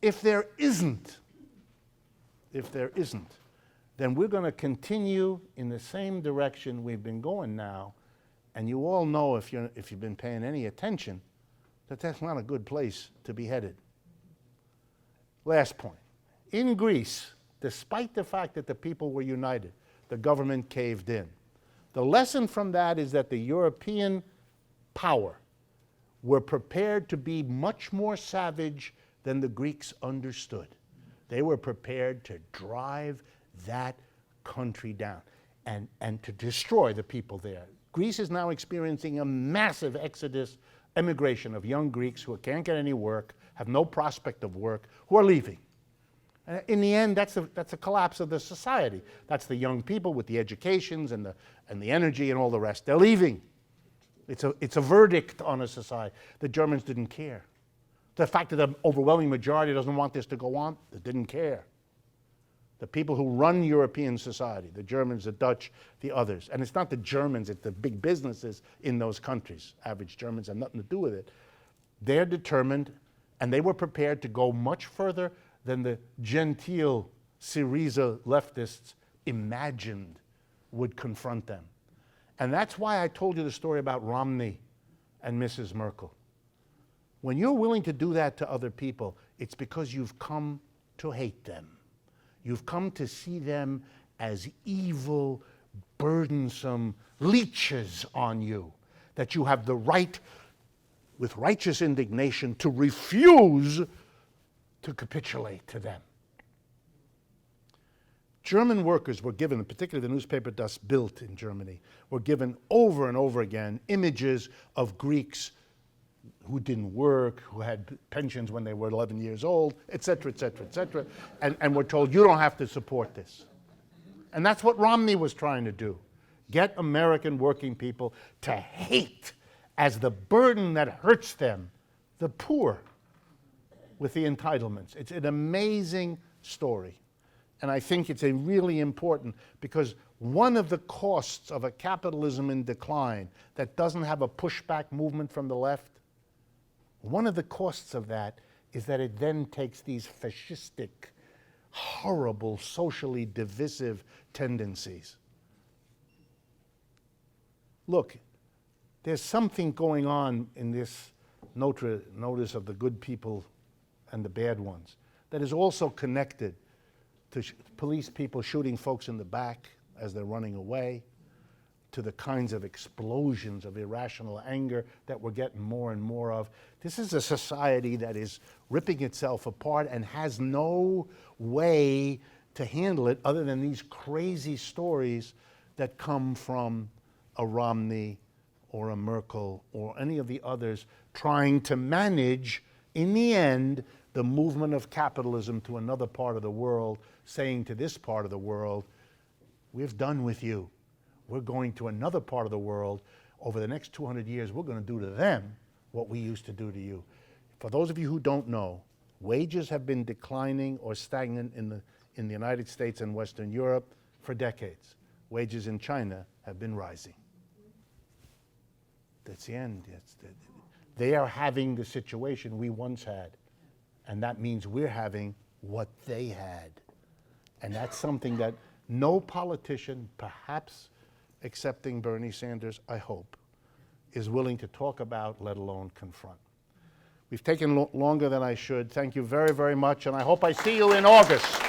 If there isn't, then we're going to continue in the same direction we've been going now. And you all know, if you've been paying any attention, that that's not a good place to be headed. Last point. In Greece, despite the fact that the people were united, the government caved in. The lesson from that is that the European power were prepared to be much more savage than the Greeks understood. They were prepared to drive that country down and to destroy the people there. Greece is now experiencing a massive exodus, emigration of young Greeks who can't get any work, have no prospect of work, who are leaving. And in the end, that's a collapse of the society. That's the young people with the educations and the energy and all the rest. They're leaving. It's a verdict on a society. The Germans didn't care. The fact that the overwhelming majority doesn't want this to go on, they didn't care. The people who run European society, the Germans, the Dutch, the others. And it's not the Germans, it's the big businesses in those countries. Average Germans have nothing to do with it. They're determined, and they were prepared to go much further than the genteel Syriza leftists imagined would confront them. And that's why I told you the story about Romney and Mrs. Merkel. When you're willing to do that to other people, it's because you've come to hate them. You've come to see them as evil, burdensome leeches on you, that you have the right, with righteous indignation, to refuse to capitulate to them. German workers were given, particularly the newspaper Das Bild in Germany, were given over and over again images of Greeks who didn't work, who had pensions when they were 11 years old, et cetera, et cetera, et cetera, and were told, you don't have to support this. And that's what Romney was trying to do, get American working people to hate as the burden that hurts them, the poor, with the entitlements. It's an amazing story. And I think it's a really important, because one of the costs of a capitalism in decline that doesn't have a pushback movement from the left, one of the costs of that is that it then takes these fascistic, horrible, socially divisive tendencies. Look, there's something going on in this notice of the good people and the bad ones. that is also connected to police people shooting folks in the back as they're running away, to the kinds of explosions of irrational anger that we're getting more and more of. This is a society that is ripping itself apart and has no way to handle it other than these crazy stories that come from a Romney or a Merkel or any of the others trying to manage, in the end, the movement of capitalism to another part of the world, saying to this part of the world, we're done with you. We're going to another part of the world. Over the next 200 years, we're going to do to them what we used to do to you. For those of you who don't know, wages have been declining or stagnant in the United States and Western Europe for decades. Wages in China have been rising. That's the end. They are having the situation we once had. And that means we're having what they had. And that's something that no politician, perhaps excepting Bernie Sanders, I hope, is willing to talk about, let alone confront. We've taken longer than I should. Thank you very, very much, and I hope I see you in August.